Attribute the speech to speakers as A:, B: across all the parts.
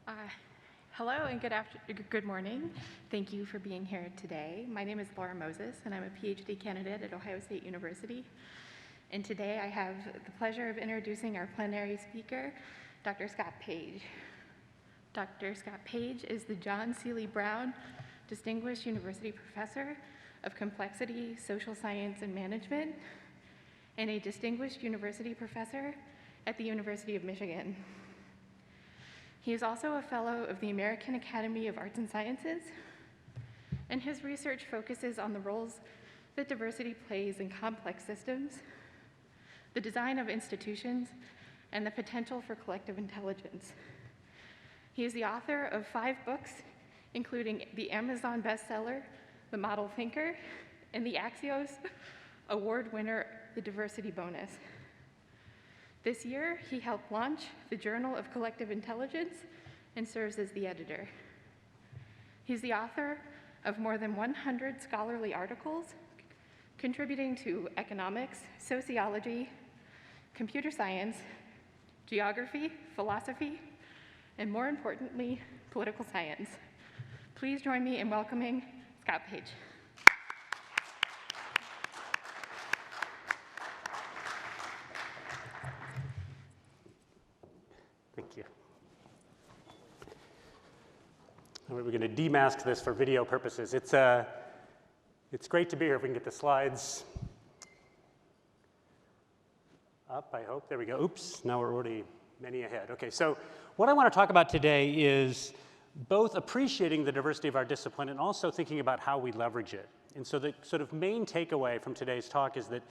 A: Uh, Hello and good morning. Thank you for being here today. My name is Laura Moses, and I'm a PhD candidate at Ohio State University. And today I have the pleasure of introducing our plenary speaker, Dr. Scott Page. Dr. Scott Page is the John Seeley Brown Distinguished University Professor of Complexity, Social Science, and Management, and a Distinguished University Professor at the University of Michigan. He is also a fellow of the American Academy of Arts and Sciences, and his research focuses on the roles that diversity plays in complex systems, the design of institutions, and the potential for collective intelligence. He is the author of 5 books, including the Amazon bestseller, The Model Thinker, and the Axios Award winner, The Diversity Bonus. This year, he helped launch the Journal of Collective Intelligence and serves as the editor. He's the author of more than 100 scholarly articles, contributing to economics, sociology, computer science, geography, philosophy, and more importantly, political science. Please join me in welcoming Scott Page.
B: Thank you. All right, we're going to demask this for video purposes. It's great to be here. If we can get the slides up, I hope. There we go. Oops, now we're already many ahead. Okay, so what I want to talk about today is both appreciating the diversity of our discipline and also thinking about how we leverage it. And so the sort of main takeaway from today's talk is that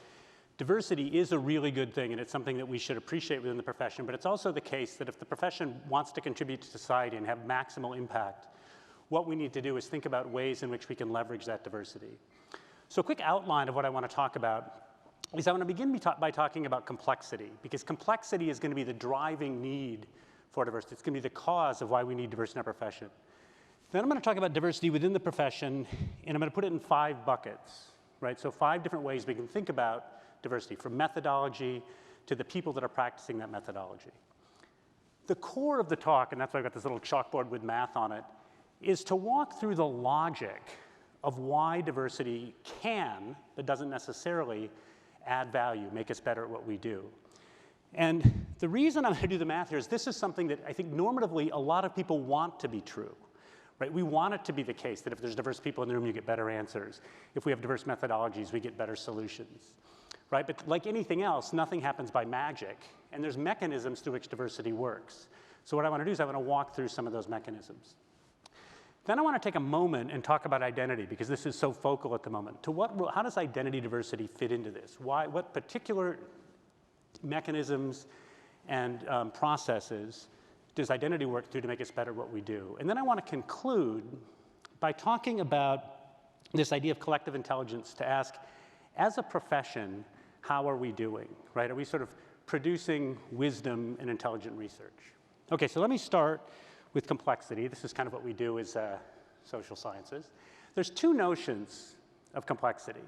B: diversity is a really good thing, and it's something that we should appreciate within the profession, but it's also the case that if the profession wants to contribute to society and have maximal impact, what we need to do is think about ways in which we can leverage that diversity. So a quick outline of what I want to talk about is I want to begin by talking about complexity, because complexity is going to be the driving need for diversity. It's going to be the cause of why we need diversity in our profession. Then I'm going to talk about diversity within the profession, and I'm going to put it in 5 buckets, right? So 5 different ways we can think about diversity, from methodology to the people that are practicing that methodology. The core of the talk, and that's why I've got this little chalkboard with math on it, is to walk through the logic of why diversity can, but doesn't necessarily, add value, make us better at what we do. And the reason I'm going to do the math here is this is something that I think normatively a lot of people want to be true. Right? We want it to be the case that if there's diverse people in the room, you get better answers. If we have diverse methodologies, we get better solutions. Right? But like anything else, nothing happens by magic, and there's mechanisms through which diversity works. So what I want to do is I want to walk through some of those mechanisms. Then I want to take a moment and talk about identity, because this is so focal at the moment. How does identity diversity fit into this? What particular mechanisms and processes does identity work through to make us better at what we do? And then I want to conclude by talking about this idea of collective intelligence to ask, as a profession, how are we doing, right? Are we sort of producing wisdom and intelligent research? Okay, so let me start with complexity. This is kind of what we do as social sciences. There's 2 notions of complexity.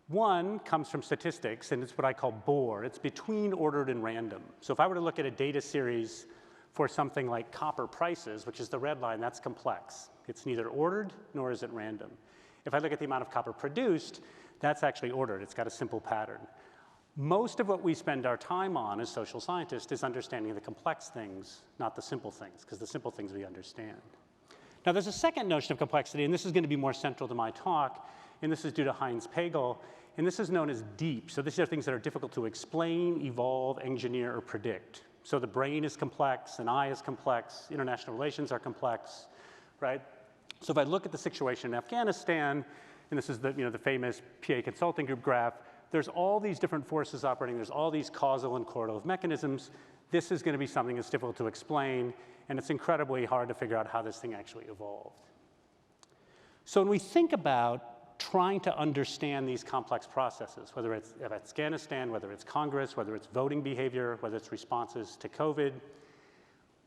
B: One comes from statistics, and it's what I call BOR. It's between ordered and random. So if I were to look at a data series for something like copper prices, which is the red line, that's complex. It's neither ordered nor is it random. If I look at the amount of copper produced, that's actually ordered. It's got a simple pattern. Most of what we spend our time on as social scientists is understanding the complex things, not the simple things, because the simple things we understand. Now, there's a second notion of complexity, and this is going to be more central to my talk, and this is due to Heinz Pagel, and this is known as deep. So these are things that are difficult to explain, evolve, engineer, or predict. So the brain is complex, an eye is complex, international relations are complex, right? So if I look at the situation in Afghanistan, and this is the famous PA Consulting Group graph, there's all these different forces operating, there's all these causal and correlative mechanisms. This is going to be something that's difficult to explain, and it's incredibly hard to figure out how this thing actually evolved. So when we think about trying to understand these complex processes, whether it's Afghanistan, whether it's Congress, whether it's voting behavior, whether it's responses to COVID,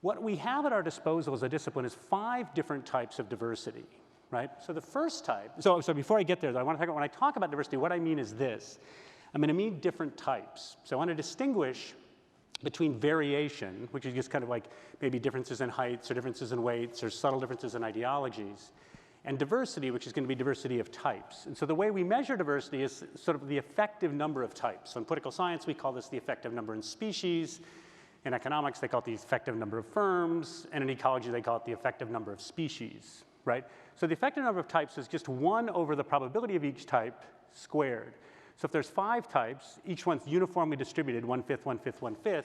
B: what we have at our disposal as a discipline is 5 different types of diversity. Right? So the first type, so before I get there, though, I want to talk about, when I talk about diversity, what I mean is this. I'm going to mean different types. So I want to distinguish between variation, which is just kind of like maybe differences in heights or differences in weights or subtle differences in ideologies, and diversity, which is going to be diversity of types. And so the way we measure diversity is sort of the effective number of types. So in political science, we call this the effective number in species. In economics, they call it the effective number of firms. And in ecology, they call it the effective number of species, right? So the effective number of types is just 1 over the probability of each type squared. So if there's 5 types, each one's uniformly distributed, 1/5, 1/5, 1/5,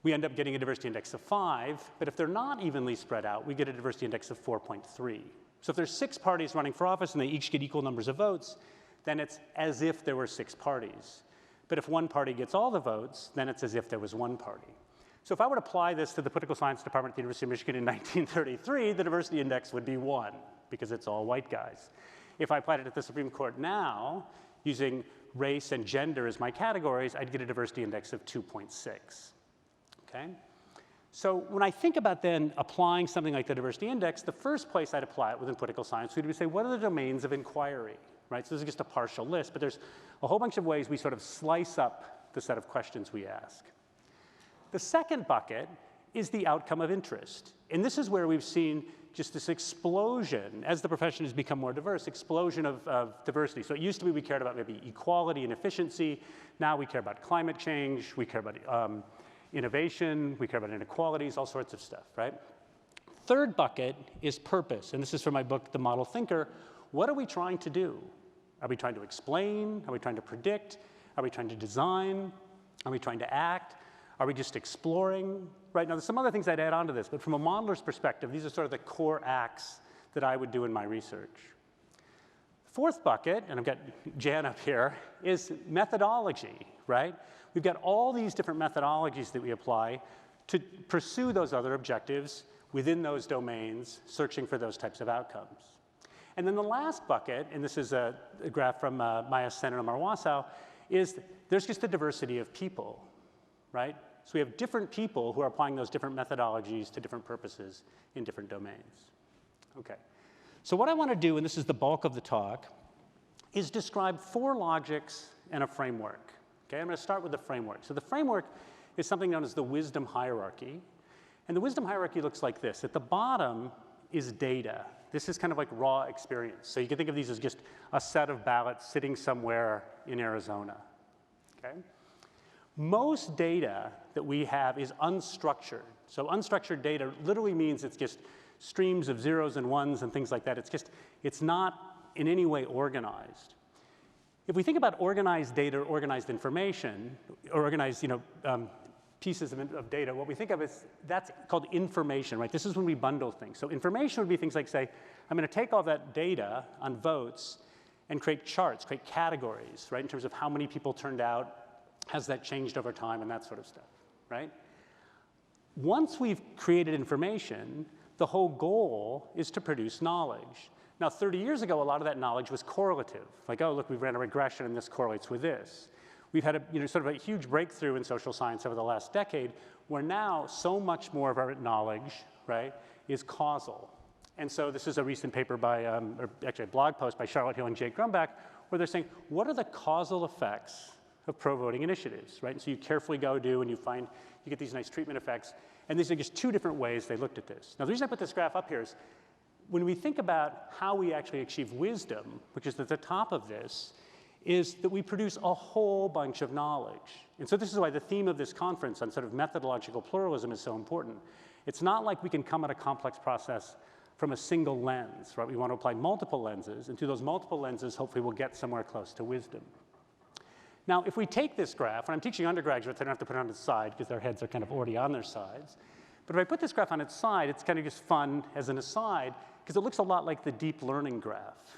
B: we end up getting a diversity index of 5. But if they're not evenly spread out, we get a diversity index of 4.3. So if there's 6 parties running for office and they each get equal numbers of votes, then it's as if there were 6 parties. But if one party gets all the votes, then it's as if there was 1 party. So if I were to apply this to the political science department at the University of Michigan in 1933, the diversity index would be 1, because it's all white guys. If I applied it at the Supreme Court now, using race and gender as my categories, I'd get a diversity index of 2.6, okay? So when I think about then applying something like the diversity index, the first place I'd apply it within political science would be to say, what are the domains of inquiry, right? So this is just a partial list, but there's a whole bunch of ways we sort of slice up the set of questions we ask. The second bucket is the outcome of interest. And this is where we've seen just this explosion, as the profession has become more diverse, explosion of diversity. So it used to be we cared about maybe equality and efficiency. Now we care about climate change, we care about innovation, we care about inequalities, all sorts of stuff, right? Third bucket is purpose, and this is from my book, The Model Thinker. What are we trying to do? Are we trying to explain? Are we trying to predict? Are we trying to design? Are we trying to act? Are we just exploring? Right, now there's some other things I'd add on to this, but from a modeler's perspective, these are sort of the core acts that I would do in my research. Fourth bucket, and I've got Jan up here, is methodology, right? We've got all these different methodologies that we apply to pursue those other objectives within those domains, searching for those types of outcomes. And then the last bucket, and this is a graph from Maya Sen and Omar Wasow, is there's just a diversity of people, right? So we have different people who are applying those different methodologies to different purposes in different domains. Okay, so what I want to do, and this is the bulk of the talk, is describe 4 logics and a framework. Okay, I'm going to start with the framework. So the framework is something known as the wisdom hierarchy. And the wisdom hierarchy looks like this. At the bottom is data. This is kind of like raw experience. So you can think of these as just a set of ballots sitting somewhere in Arizona. Okay? Most data that we have is unstructured. So unstructured data literally means it's just streams of zeros and ones and things like that. It's not in any way organized. If we think about organized data, or organized information, or organized pieces of data, what we think of is that's called information, right? This is when we bundle things. So information would be things like, say, I'm going to take all that data on votes and create charts, create categories, right, in terms of how many people turned out, has that changed over time, and that sort of stuff, right? Once we've created information, the whole goal is to produce knowledge. Now, 30 years ago, a lot of that knowledge was correlative. Like, oh, look, we ran a regression, and this correlates with this. We've had sort of a huge breakthrough in social science over the last decade, where now so much more of our knowledge, right, is causal. And so this is a recent paper by, or actually a blog post by Charlotte Hill and Jake Grumbach, where they're saying, what are the causal effects of pro-voting initiatives, right? And so you carefully go do, and you get these nice treatment effects. And these are just 2 different ways they looked at this. Now, the reason I put this graph up here is when we think about how we actually achieve wisdom, which is at the top of this, is that we produce a whole bunch of knowledge. And so this is why the theme of this conference on sort of methodological pluralism is so important. It's not like we can come at a complex process from a single lens, right? We want to apply multiple lenses, and through those multiple lenses, hopefully we'll get somewhere close to wisdom. Now, if we take this graph, and I'm teaching undergraduates, I don't have to put it on its side because their heads are kind of already on their sides. But if I put this graph on its side, it's kind of just fun as an aside because it looks a lot like the deep learning graph,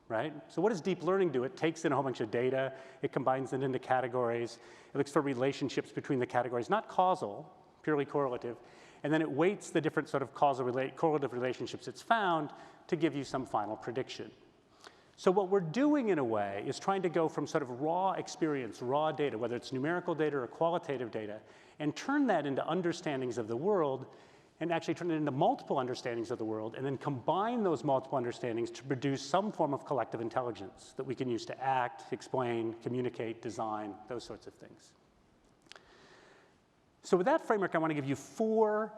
B: right? So what does deep learning do? It takes in a whole bunch of data, it combines it into categories, it looks for relationships between the categories, not causal, purely correlative, and then it weights the different sort of correlative relationships it's found to give you some final prediction. So what we're doing in a way is trying to go from sort of raw experience, raw data, whether it's numerical data or qualitative data, and turn that into understandings of the world, and actually turn it into multiple understandings of the world, and then combine those multiple understandings to produce some form of collective intelligence that we can use to act, explain, communicate, design, those sorts of things. So with that framework, I want to give you 4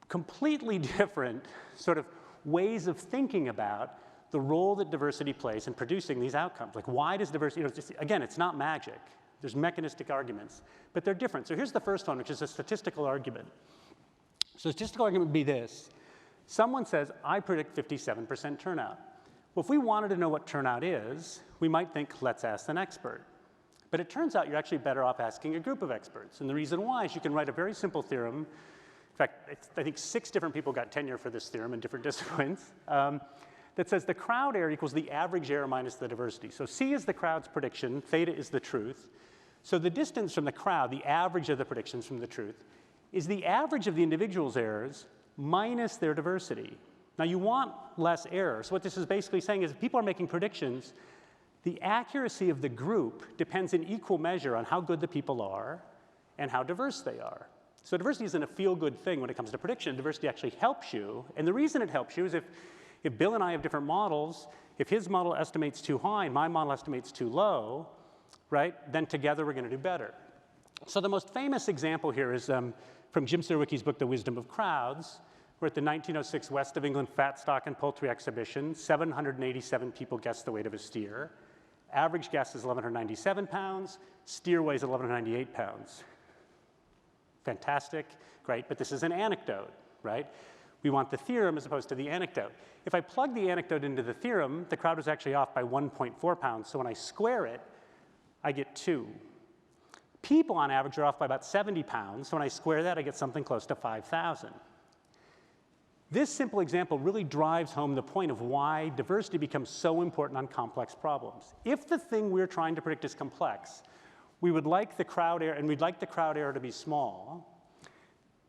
B: completely different sort of ways of thinking about the role that diversity plays in producing these outcomes. Like, why does diversity, again, it's not magic. There's mechanistic arguments, but they're different. So here's the first one, which is a statistical argument. So a statistical argument would be this. Someone says, I predict 57% turnout. Well, if we wanted to know what turnout is, we might think, let's ask an expert. But it turns out you're actually better off asking a group of experts. And the reason why is you can write a very simple theorem. In fact, I think 6 different people got tenure for this theorem in different disciplines, that says the crowd error equals the average error minus the diversity. So C is the crowd's prediction, theta is the truth. So the distance from the crowd, the average of the predictions from the truth, is the average of the individual's errors minus their diversity. Now, you want less error. So what this is basically saying is if people are making predictions, the accuracy of the group depends in equal measure on how good the people are and how diverse they are. So diversity isn't a feel-good thing when it comes to prediction. Diversity actually helps you. And the reason it helps you is if Bill and I have different models, if his model estimates too high and my model estimates too low, right, then together we're going to do better. So the most famous example here is from Jim Sirwicki's book, The Wisdom of Crowds. We're at the 1906 West of England Fat Stock and Poultry Exhibition. 787 people guessed the weight of a steer. Average guess is 1,197 pounds. Steer weighs 1,198 pounds. Fantastic, great, but this is an anecdote, right? We want the theorem as opposed to the anecdote. If I plug the anecdote into the theorem, the crowd was actually off by 1.4 pounds, so when I square it, I get 2. People on average are off by about 70 pounds, so when I square that, I get something close to 5,000. This simple example really drives home the point of why diversity becomes so important on complex problems. If the thing we're trying to predict is complex, we would like the crowd error, and we'd like the crowd error to be small.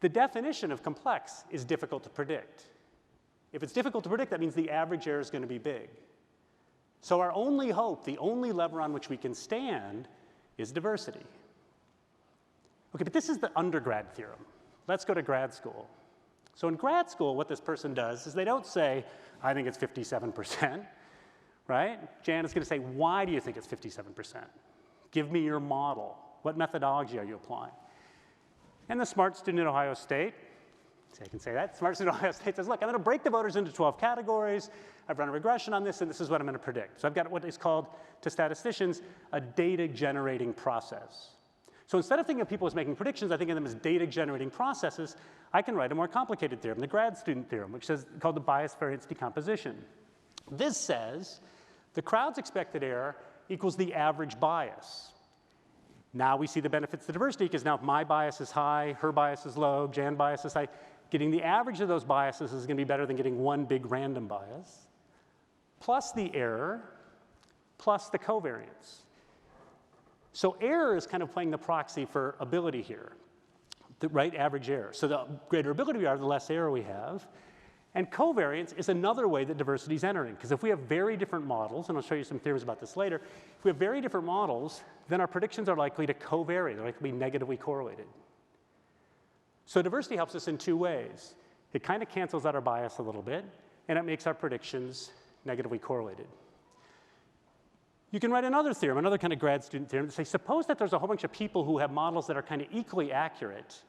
B: The definition of complex is difficult to predict. If it's difficult to predict, that means the average error is going to be big. So our only hope, the only lever on which we can stand, is diversity. Okay, but this is the undergrad theorem. Let's go to grad school. So in grad school, what this person does is they don't say, I think it's 57%, right? Jan is going to say, why do you think it's 57%? Give me your model. What methodology are you applying? And the smart student at Ohio State, I can say that, smart student at Ohio State says, look, I'm going to break the voters into 12 categories. I've run a regression on this, and this is what I'm going to predict. So I've got what is called, to statisticians, a data-generating process. So instead of thinking of people as making predictions, I think of them as data-generating processes. I can write a more complicated theorem, the grad student theorem, which is called the bias variance decomposition. This says the crowd's expected error equals the average bias. Now we see the benefits to diversity, because now if my bias is high, her bias is low, Jan's bias is high, getting the average of those biases is going to be better than getting one big random bias, plus the error, plus the covariance. So error is kind of playing the proxy for ability here, the right average error. So the greater ability we are, the less error we have. And covariance is another way that diversity is entering, because if we have very different models, and I'll show you some theories about this later, if we have very different models, then our predictions are likely to covary. They're likely to be negatively correlated. So diversity helps us in 2 ways. It kind of cancels out our bias a little bit, and it makes our predictions negatively correlated. You can write another theorem, another kind of grad student theorem, to say, suppose that there's a whole bunch of people who have models that are kind of equally accurate,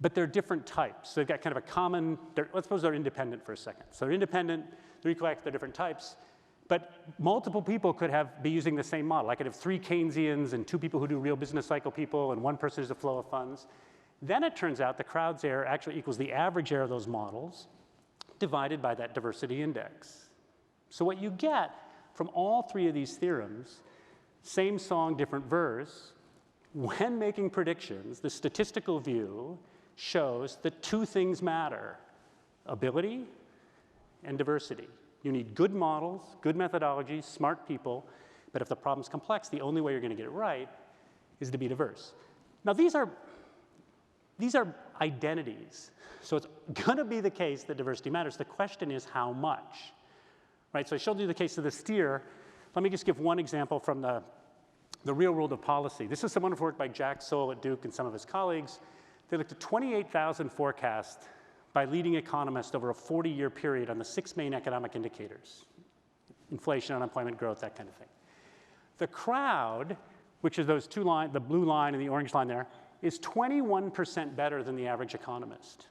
B: but they're different types. So they've got kind of a common, let's suppose they're independent for a second. So they're independent, they're equally accurate, they're different types, but multiple people could be using the same model. I could have 3 Keynesians and 2 people who do real business cycle people, and 1 person who's a flow of funds. Then it turns out the crowd's error actually equals the average error of those models divided by that diversity index. So what you get from all 3 of these theorems, same song, different verse, when making predictions, the statistical view shows that 2 things matter: ability and diversity. You need good models, good methodologies, smart people, but if the problem's complex, the only way you're going to get it right is to be diverse. Now, these are identities. So it's going to be the case that diversity matters. The question is how much. Right, so I showed you the case of the steer. Let me just give one example from the real world of policy. This is some wonderful work by Jack Sowell at Duke and some of his colleagues. They looked at 28,000 forecasts by leading economists over a 40-year period on the 6 main economic indicators: inflation, unemployment, growth, that kind of thing. The crowd, which is those 2 lines, the blue line and the orange line there, is 21% better than the average economist.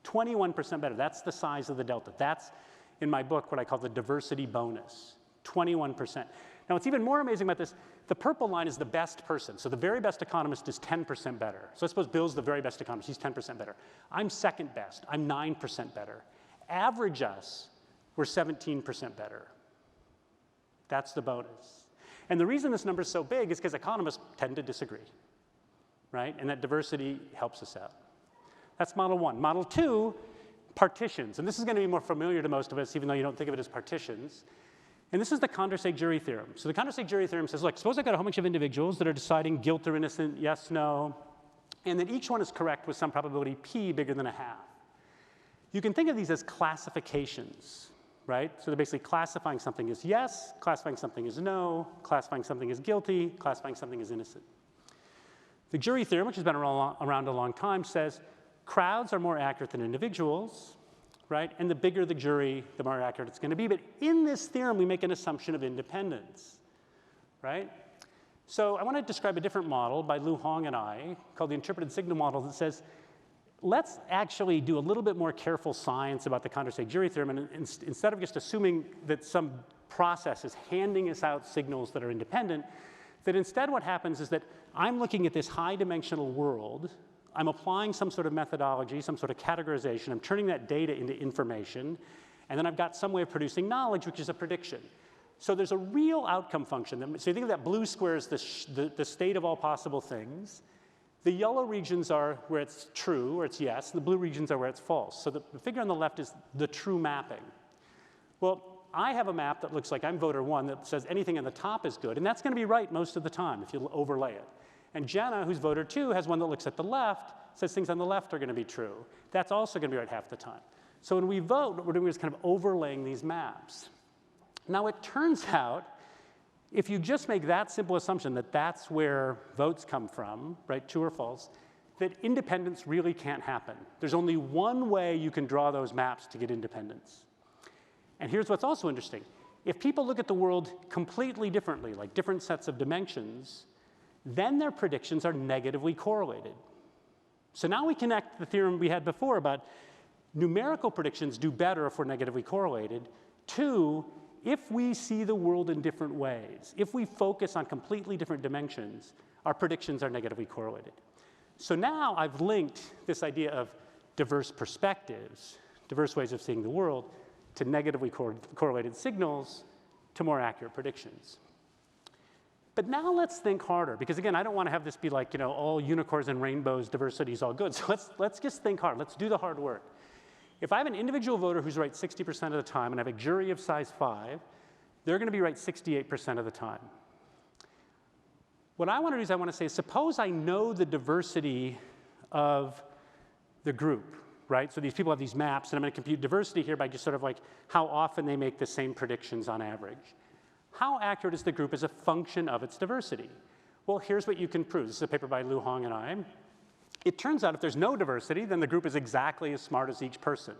B: 21% better. That's the size of the delta. That's, in my book, what I call the diversity bonus. 21%. Now, what's even more amazing about this, the purple line is the best person. So the very best economist is 10% better. So I suppose Bill's the very best economist. He's 10% better. I'm second best. I'm 9% better. Average us, we're 17% better. That's the bonus. And the reason this number is so big is because economists tend to disagree, right? And that diversity helps us out. That's model one. Model two, partitions. And this is going to be more familiar to most of us, even though you don't think of it as partitions. And this is the Condorcet jury theorem. So the Condorcet jury theorem says, look, suppose I've got a whole bunch of individuals that are deciding guilt or innocent, yes, no, and that each one is correct with some probability p bigger than a half. You can think of these as classifications, right? So they're basically classifying something as yes, classifying something as no, classifying something as guilty, classifying something as innocent. The jury theorem, which has been around a long time, says crowds are more accurate than individuals, right? And the bigger the jury, the more accurate it's going to be. But in this theorem, we make an assumption of independence, right? So I want to describe a different model by Liu Hong and I called the interpreted signal model that says, let's actually do a little bit more careful science about the Condorcet jury theorem. And instead of just assuming that some process is handing us out signals that are independent, that instead what happens is that I'm looking at this high-dimensional world. I'm applying some sort of methodology, some sort of categorization. I'm turning that data into information. And then I've got some way of producing knowledge, which is a prediction. So there's a real outcome function. So you think of that blue square as the state of all possible things. The yellow regions are where it's true, or it's yes. And the blue regions are where it's false. So the figure on the left is the true mapping. Well, I have a map that looks like I'm voter one that says anything on the top is good. And that's going to be right most of the time if you overlay it. And Jenna, who's voter two, has one that looks at the left, says things on the left are going to be true. That's also going to be right half the time. So when we vote, what we're doing is kind of overlaying these maps. Now, it turns out, if you just make that simple assumption that that's where votes come from, right, true or false, that independence really can't happen. There's only one way you can draw those maps to get independence. And here's what's also interesting. If people look at the world completely differently, like different sets of dimensions, then their predictions are negatively correlated. So now we connect the theorem we had before about numerical predictions do better if we're negatively correlated to if we see the world in different ways. If we focus on completely different dimensions, our predictions are negatively correlated. So now I've linked this idea of diverse perspectives, diverse ways of seeing the world, to negatively correlated signals to more accurate predictions. But now let's think harder, because again, I don't want to have this be like, all unicorns and rainbows, diversity is all good. So let's just think hard. Let's do the hard work. If I have an individual voter who's right 60% of the time, and I have a jury of size 5, they're going to be right 68% of the time. What I want to do is I want to say, suppose I know the diversity of the group, right? So these people have these maps, and I'm going to compute diversity here by just sort of like how often they make the same predictions on average. How accurate is the group as a function of its diversity? Well, here's what you can prove. This is a paper by Liu Hong and I. It turns out if there's no diversity, then the group is exactly as smart as each person,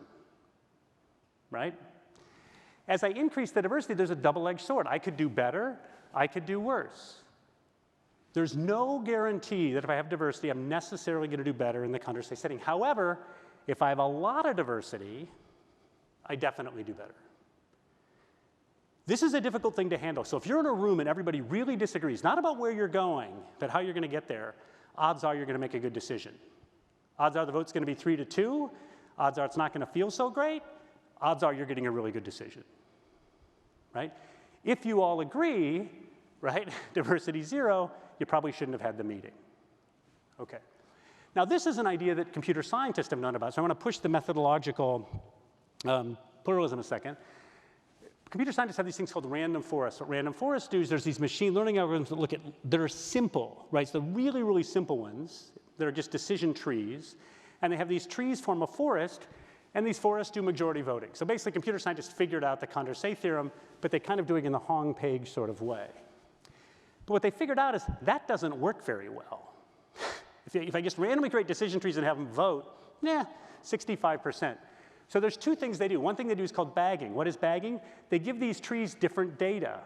B: right? As I increase the diversity, there's a double-edged sword. I could do better. I could do worse. There's no guarantee that if I have diversity, I'm necessarily going to do better in the Condorcet setting. However, if I have a lot of diversity, I definitely do better. This is a difficult thing to handle. So if you're in a room and everybody really disagrees, not about where you're going, but how you're going to get there, odds are you're going to make a good decision. Odds are the vote's going to be 3-2. Odds are it's not going to feel so great. Odds are you're getting a really good decision, right? If you all agree, right, diversity 0, you probably shouldn't have had the meeting. Okay. Now, this is an idea that computer scientists have known about, so I want to push the methodological pluralism a second. Computer scientists have these things called random forests. What random forests do is there's these machine learning algorithms that are simple, right? So the really, really simple ones that are just decision trees. And they have these trees form a forest, and these forests do majority voting. So basically, computer scientists figured out the Condorcet theorem, but they kind of do it in the Hong page sort of way. But what they figured out is that doesn't work very well. If I just randomly create decision trees and have them vote, 65%. So there's two things they do. One thing they do is called bagging. What is bagging? They give these trees different data.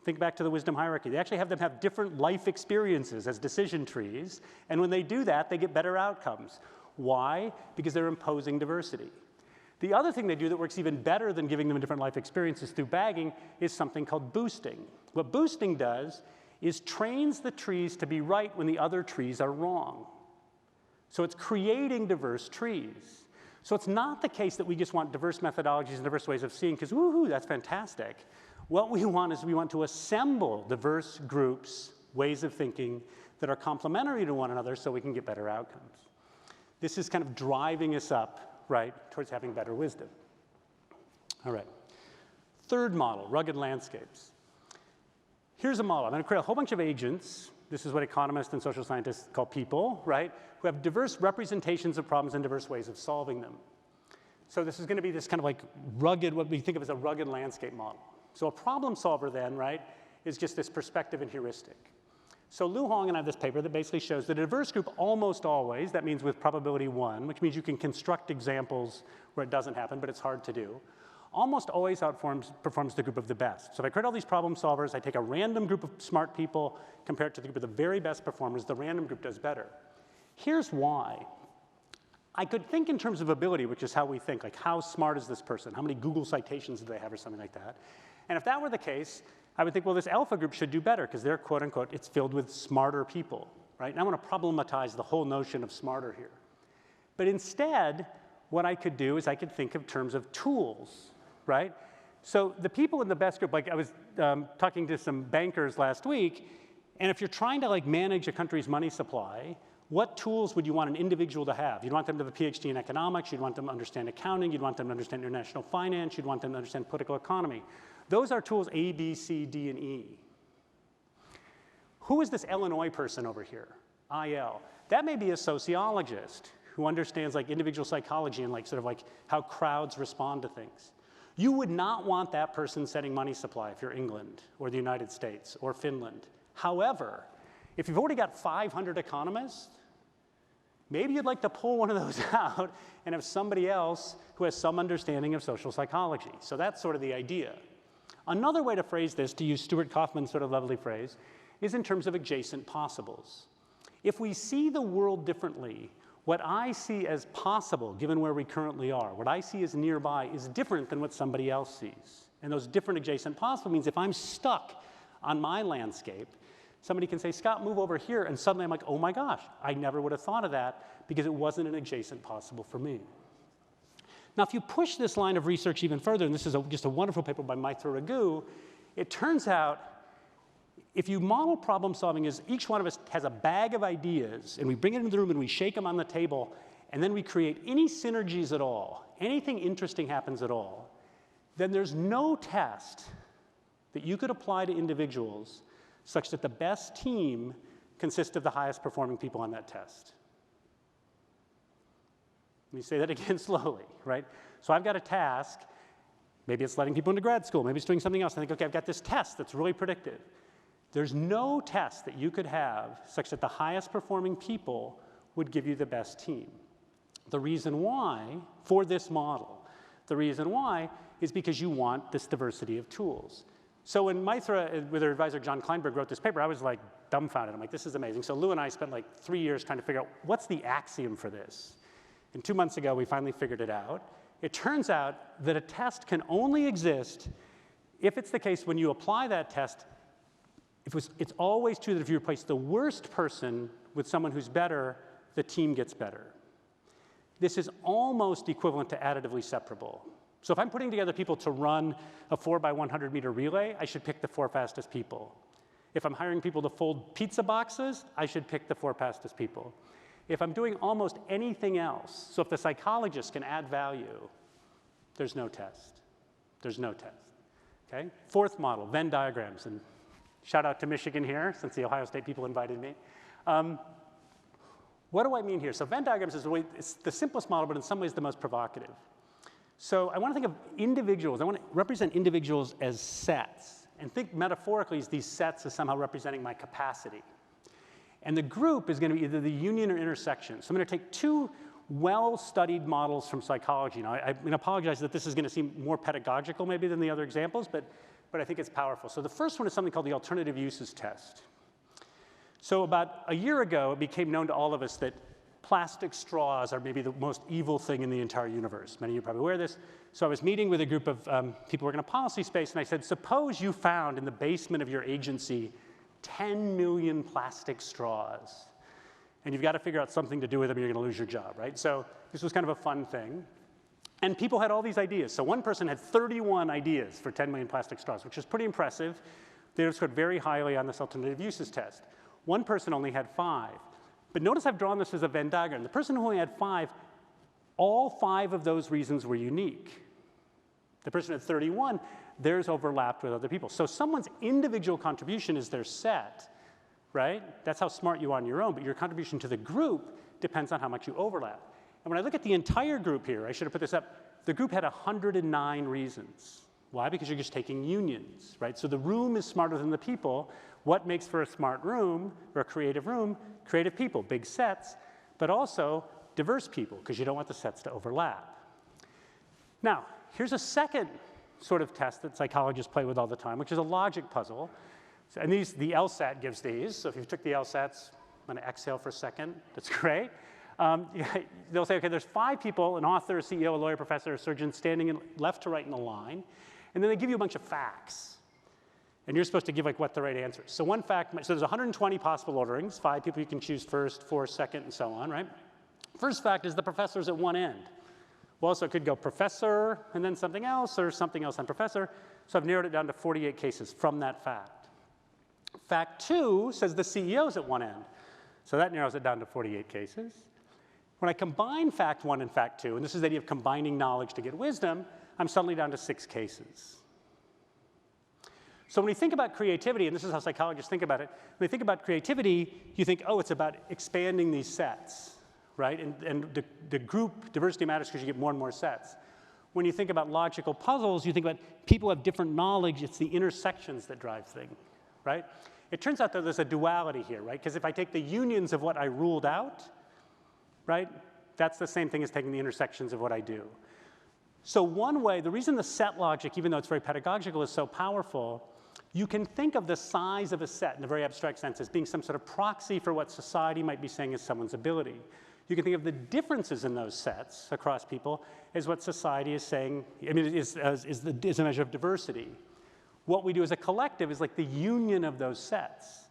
B: Think back to the wisdom hierarchy. They actually have them have different life experiences as decision trees, and when they do that, they get better outcomes. Why? Because they're imposing diversity. The other thing they do that works even better than giving them different life experiences through bagging is something called boosting. What boosting does is trains the trees to be right when the other trees are wrong. So it's creating diverse trees. So it's not the case that we just want diverse methodologies and diverse ways of seeing, because woohoo, that's fantastic. What we want is we want to assemble diverse groups, ways of thinking that are complementary to one another so we can get better outcomes. This is kind of driving us up, right, towards having better wisdom. All right. Third model, rugged landscapes. Here's a model. I'm going to create a whole bunch of agents. This is what economists and social scientists call people, right, who have diverse representations of problems and diverse ways of solving them. So this is going to be this kind of like rugged, what we think of as a rugged landscape model. So a problem solver then, right, is just this perspective and heuristic. So Lu Hong and I have this paper that basically shows that a diverse group almost always, that means with probability 1, which means you can construct examples where it doesn't happen, but it's hard to do, almost always performs the group of the best. So if I create all these problem solvers, I take a random group of smart people, compare it to the group of the very best performers, the random group does better. Here's why. I could think in terms of ability, which is how we think, like how smart is this person? How many Google citations do they have or something like that? And if that were the case, I would think, well, this alpha group should do better because they're, quote unquote, it's filled with smarter people, right? And I want to problematize the whole notion of smarter here. But instead, what I could do is I could think of terms of tools, right? So the people in the best group, like I was talking to some bankers last week, and if you're trying to like manage a country's money supply, what tools would you want an individual to have? You'd want them to have a PhD in economics, you'd want them to understand accounting, you'd want them to understand international finance, you'd want them to understand political economy. Those are tools A, B, C, D, and E. Who is this Illinois person over here? IL. That may be a sociologist who understands like individual psychology and like sort of like how crowds respond to things. You would not want that person setting money supply if you're England or the United States or Finland. However, if you've already got 500 economists, maybe you'd like to pull one of those out and have somebody else who has some understanding of social psychology. So that's sort of the idea. Another way to phrase this, to use Stuart Kaufman's sort of lovely phrase, is in terms of adjacent possibles. If we see the world differently, what I see as possible, given where we currently are, what I see as nearby is different than what somebody else sees. And those different adjacent possible means if I'm stuck on my landscape, somebody can say, Scott, move over here, and suddenly I'm like, oh my gosh, I never would have thought of that because it wasn't an adjacent possible for me. Now, if you push this line of research even further, and this is just a wonderful paper by Maithra Raghu, it turns out if you model problem solving as each one of us has a bag of ideas, and we bring it into the room and we shake them on the table, and then we create any synergies at all, anything interesting happens at all, then there's no test that you could apply to individuals such that the best team consists of the highest performing people on that test. Let me say that again slowly, right? So I've got a task. Maybe it's letting people into grad school. Maybe it's doing something else. I think, okay, I've got this test that's really predictive. There's no test that you could have such that the highest performing people would give you the best team. The reason why, for this model, the reason why is because you want this diversity of tools. So when Maithra, with her advisor John Kleinberg, wrote this paper, I was like dumbfounded. I'm like, this is amazing. So Lou and I spent like 3 years trying to figure out what's the axiom for this. And 2 months ago, we finally figured it out. It turns out that a test can only exist if it's the case when you apply that test, it's always true that if you replace the worst person with someone who's better, the team gets better. This is almost equivalent to additively separable. So if I'm putting together people to run a 4x100 meter relay, I should pick the 4 fastest people. If I'm hiring people to fold pizza boxes, I should pick the 4 fastest people. If I'm doing almost anything else, so if the psychologist can add value, there's no test. There's no test, okay? Fourth model, Venn diagrams. And shout out to Michigan here, since the Ohio State people invited me. What do I mean here? So Venn diagrams is it's the simplest model, but in some ways the most provocative. So I want to think of individuals. I want to represent individuals as sets, and think metaphorically as these sets as somehow representing my capacity. And the group is going to be either the union or intersection. So I'm going to take 2 well-studied models from psychology. Now, I'm going to apologize that this is going to seem more pedagogical maybe than the other examples, but but I think it's powerful. So the first one is something called the alternative uses test. So about a year ago, it became known to all of us that plastic straws are maybe the most evil thing in the entire universe. Many of you are probably aware of this. So I was meeting with a group of people working in a policy space, and I said, suppose you found in the basement of your agency 10 million plastic straws, and you've got to figure out something to do with them, or you're going to lose your job, right? So this was kind of a fun thing. And people had all these ideas. So one person had 31 ideas for 10 million plastic straws, which is pretty impressive. They scored very highly on this alternative uses test. One person only had 5. But notice I've drawn this as a Venn diagram. The person who only had 5, all 5 of those reasons were unique. The person at 31, theirs overlapped with other people. So someone's individual contribution is their set, right? That's how smart you are on your own, but your contribution to the group depends on how much you overlap. And when I look at the entire group here, I should have put this up, the group had 109 reasons. Why? Because you're just taking unions, right? So the room is smarter than the people. What makes for a smart room, or a creative room? Creative people, big sets, but also diverse people, because you don't want the sets to overlap. Now, here's a second sort of test that psychologists play with all the time, which is a logic puzzle. So, and these, the LSAT gives these. So if you took the LSATs, I'm going to exhale for a second. That's great. They'll say, okay, there's 5 people, an author, a CEO, a lawyer, professor, a surgeon, standing in left to right in a line. And then they give you a bunch of facts. And you're supposed to give like what the right answer is. So one fact, so there's 120 possible orderings, 5 people you can choose first, 4 second, and so on, right? First fact is the professor's at one end. Well, so it could go professor, and then something else, or something else on professor. So I've narrowed it down to 48 cases from that fact. Fact 2 says the CEO's at one end. So that narrows it down to 48 cases. When I combine fact 1 and fact 2, and this is the idea of combining knowledge to get wisdom, I'm suddenly down to 6 cases. So when we think about creativity, and this is how psychologists think about it, when we think about creativity, you think, oh, it's about expanding these sets, right? And the group diversity matters because you get more and more sets. When you think about logical puzzles, you think about people have different knowledge. It's the intersections that drive things, right? It turns out that there's a duality here, right? Because if I take the unions of what I ruled out, right, that's the same thing as taking the intersections of what I do. So one way, the reason the set logic, even though it's very pedagogical, is so powerful, you can think of the size of a set in a very abstract sense as being some sort of proxy for what society might be saying is someone's ability. You can think of the differences in those sets across people as what society is saying, I mean, is a measure of diversity. What we do as a collective is like the union of those sets.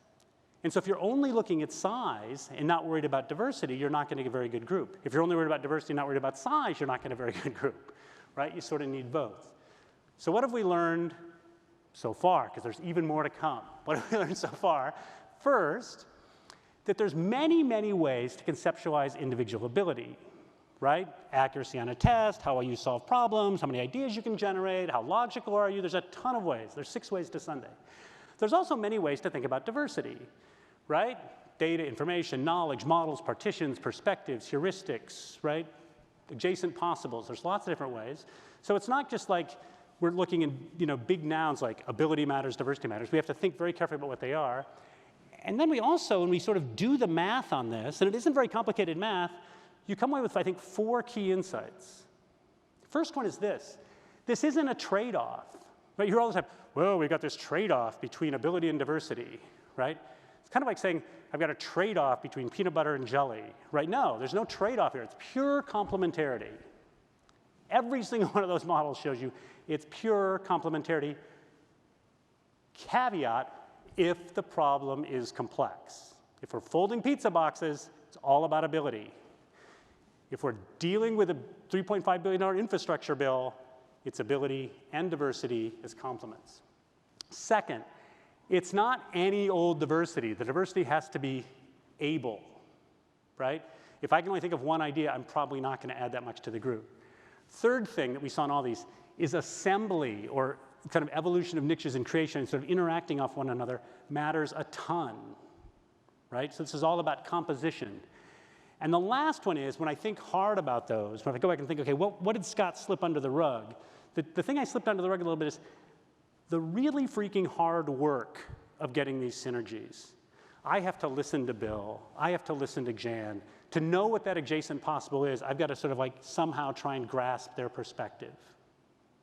B: And so if you're only looking at size and not worried about diversity, you're not going to get a very good group. If you're only worried about diversity and not worried about size, you're not going to get a very good group, right? You sort of need both. So what have we learned so far? Because there's even more to come. What have we learned so far? First, that there's many, many ways to conceptualize individual ability, right? Accuracy on a test, how well you solve problems, how many ideas you can generate, how logical are you? There's a ton of ways. There's 6 ways to Sunday. There's also many ways to think about diversity, right? Data, information, knowledge, models, partitions, perspectives, heuristics, right? Adjacent possibles. There's lots of different ways. So it's not just like we're looking in big nouns like ability matters, diversity matters. We have to think very carefully about what they are. And then we also, when we sort of do the math on this, and it isn't very complicated math, you come away with, I think, 4 key insights. First one is this. This isn't a trade-off, right? You hear all the time, well, we got this trade-off between ability and diversity, right? It's kind of like saying, I've got a trade-off between peanut butter and jelly, right? No, there's no trade-off here. It's pure complementarity. Every single one of those models shows you it's pure complementarity. Caveat, if the problem is complex. If we're folding pizza boxes, it's all about ability. If we're dealing with a $3.5 billion infrastructure bill, it's ability and diversity as complements. Second, it's not any old diversity. The diversity has to be able, right? If I can only think of one idea, I'm probably not going to add that much to the group. Third thing that we saw in all these is assembly, or kind of evolution of niches and creation, sort of interacting off one another, matters a ton, right? So this is all about composition. And the last one is, when I think hard about those, when I go back and think, okay, what did Scott slip under the rug? The thing I slipped under the rug a little bit is the really freaking hard work of getting these synergies. I have to listen to Bill. I have to listen to Jan. To know what that adjacent possible is, I've got to sort of like somehow try and grasp their perspective,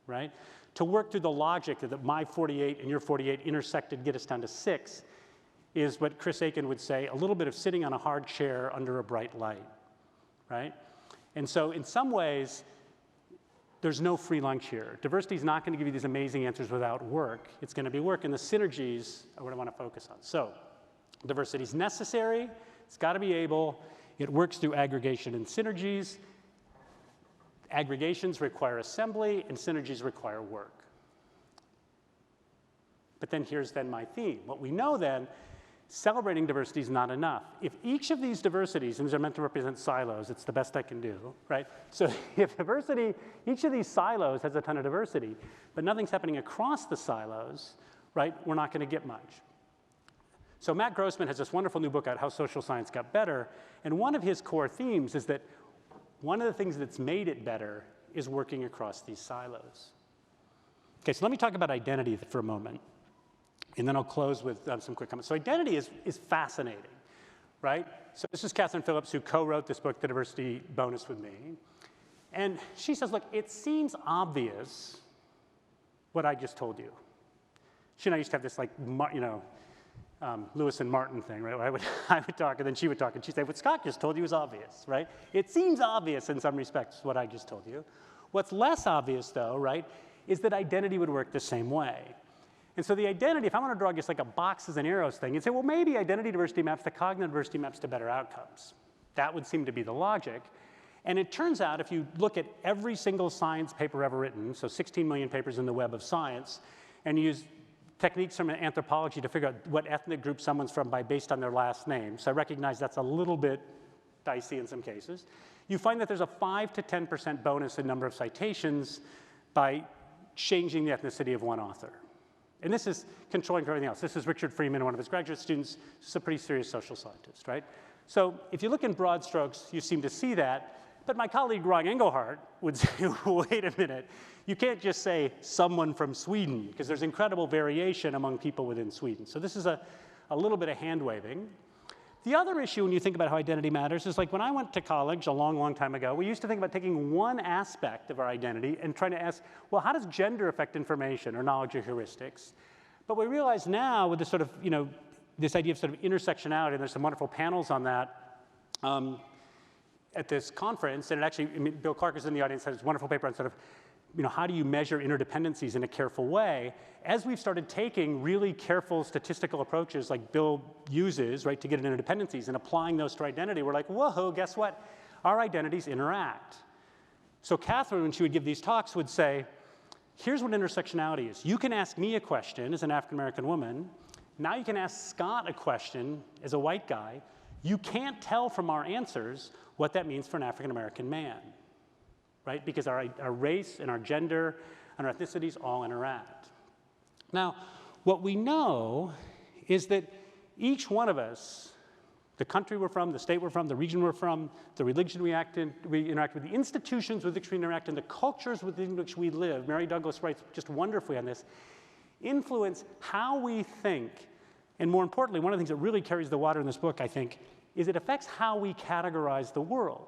B: right? to work through the logic that my 48 and your 48 intersected get us down to 6 is what Chris Aiken would say, a little bit of sitting on a hard chair under a bright light, right? And so in some ways, there's no free lunch here. Diversity is not going to give you these amazing answers without work. It's going to be work, and the synergies are what I want to focus on. So diversity is necessary. It's got to be able. It works through aggregation and synergies. Aggregations require assembly, and synergies require work. But then here's my theme. What we know then, celebrating diversity is not enough. If each of these diversities, and these are meant to represent silos, it's the best I can do, right? So if diversity, each of these silos has a ton of diversity, but nothing's happening across the silos, right, we're not going to get much. So Matt Grossman has this wonderful new book out, How Social Science Got Better, and one of his core themes is that one of the things that's made it better is working across these silos. Okay, so let me talk about identity for a moment. And then I'll close with some quick comments. So identity is fascinating, right? So this is Catherine Phillips, who co-wrote this book, The Diversity Bonus, with me. And she says, look, it seems obvious what I just told you. She and I used to have this, like, Lewis and Martin thing, right? Where I would talk, and then she would talk, and she'd say, what Scott just told you is obvious, right? It seems obvious in some respects, what I just told you. What's less obvious, though, right, is that identity would work the same way. And so the identity, if I want to draw just like a boxes and arrows thing, you'd say, well, maybe identity diversity maps to cognitive diversity maps to better outcomes. That would seem to be the logic. And it turns out, if you look at every single science paper ever written, so 16 million papers in the web of science, and use techniques from anthropology to figure out what ethnic group someone's from based on their last name, so I recognize that's a little bit dicey in some cases, you find that there's a 5 to 10% bonus in number of citations by changing the ethnicity of one author. And this is controlling for everything else. This is Richard Freeman, one of his graduate students. This is a pretty serious social scientist, right? So if you look in broad strokes, you seem to see that. But my colleague, Ron Engelhardt, would say, wait a minute. You can't just say someone from Sweden, because there's incredible variation among people within Sweden. So this is a little bit of hand-waving. The other issue when you think about how identity matters is, like, when I went to college a long, long time ago, we used to think about taking one aspect of our identity and trying to ask, well, how does gender affect information or knowledge or heuristics? But we realize now with this sort of, this idea of sort of intersectionality, and there's some wonderful panels on that at this conference, and it actually, Bill Clark is in the audience, has this wonderful paper on sort of, how do you measure interdependencies in a careful way? As we've started taking really careful statistical approaches like Bill uses, right, to get at interdependencies and applying those to identity, we're like, whoa, guess what? Our identities interact. So Catherine, when she would give these talks, would say, here's what intersectionality is. You can ask me a question as an African-American woman. Now you can ask Scott a question as a white guy. You can't tell from our answers what that means for an African-American man, right? Because our race and our gender and our ethnicities all interact. Now, what we know is that each one of us, the country we're from, the state we're from, the region we're from, the religion we interact with, the institutions with which we interact, and the cultures within which we live, Mary Douglas writes just wonderfully on this, influence how we think. And more importantly, one of the things that really carries the water in this book, I think, is it affects how we categorize the world.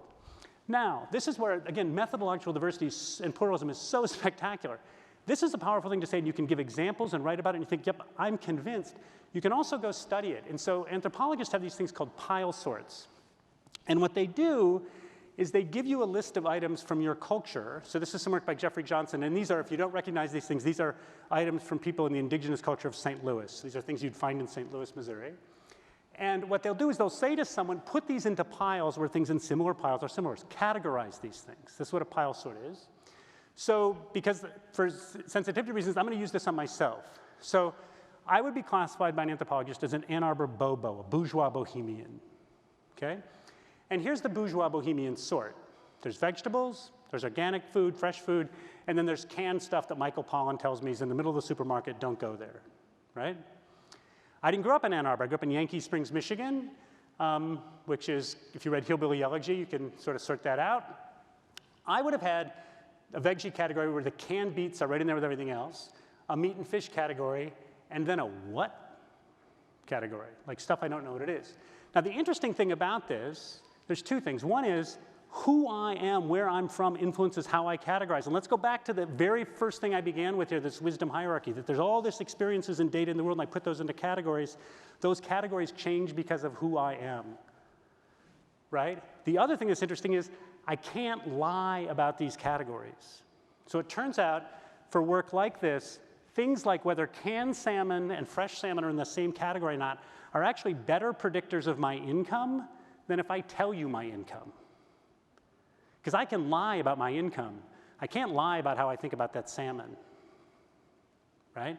B: Now, this is where, again, methodological diversity and pluralism is so spectacular. This is a powerful thing to say, and you can give examples and write about it, and you think, yep, I'm convinced. You can also go study it. And so anthropologists have these things called pile sorts. And what they do is they give you a list of items from your culture. So this is some work by Jeffrey Johnson, and these are, if you don't recognize these things, these are items from people in the indigenous culture of St. Louis. These are things you'd find in St. Louis, Missouri. And what they'll do is they'll say to someone, put these into piles where things in similar piles are similar. Categorize these things. This is what a pile sort is. So because for sensitivity reasons, I'm going to use this on myself. So I would be classified by an anthropologist as an Ann Arbor bobo, a bourgeois bohemian, okay? And here's the bourgeois bohemian sort. There's vegetables, there's organic food, fresh food, and then there's canned stuff that Michael Pollan tells me is in the middle of the supermarket, don't go there, right? I didn't grow up in Ann Arbor. I grew up in Yankee Springs, Michigan, which is, if you read Hillbilly Elegy, you can sort of sort that out. I would have had a veggie category where the canned beets are right in there with everything else, a meat and fish category, and then a what category, like stuff I don't know what it is. Now, the interesting thing about this, there's two things. One is, who I am, where I'm from, influences how I categorize. And let's go back to the very first thing I began with here, this wisdom hierarchy, that there's all this experiences and data in the world, and I put those into categories. Those categories change because of who I am, right? The other thing that's interesting is I can't lie about these categories. So it turns out, for work like this, things like whether canned salmon and fresh salmon are in the same category or not are actually better predictors of my income than if I tell you my income. Because I can lie about my income. I can't lie about how I think about that salmon, right?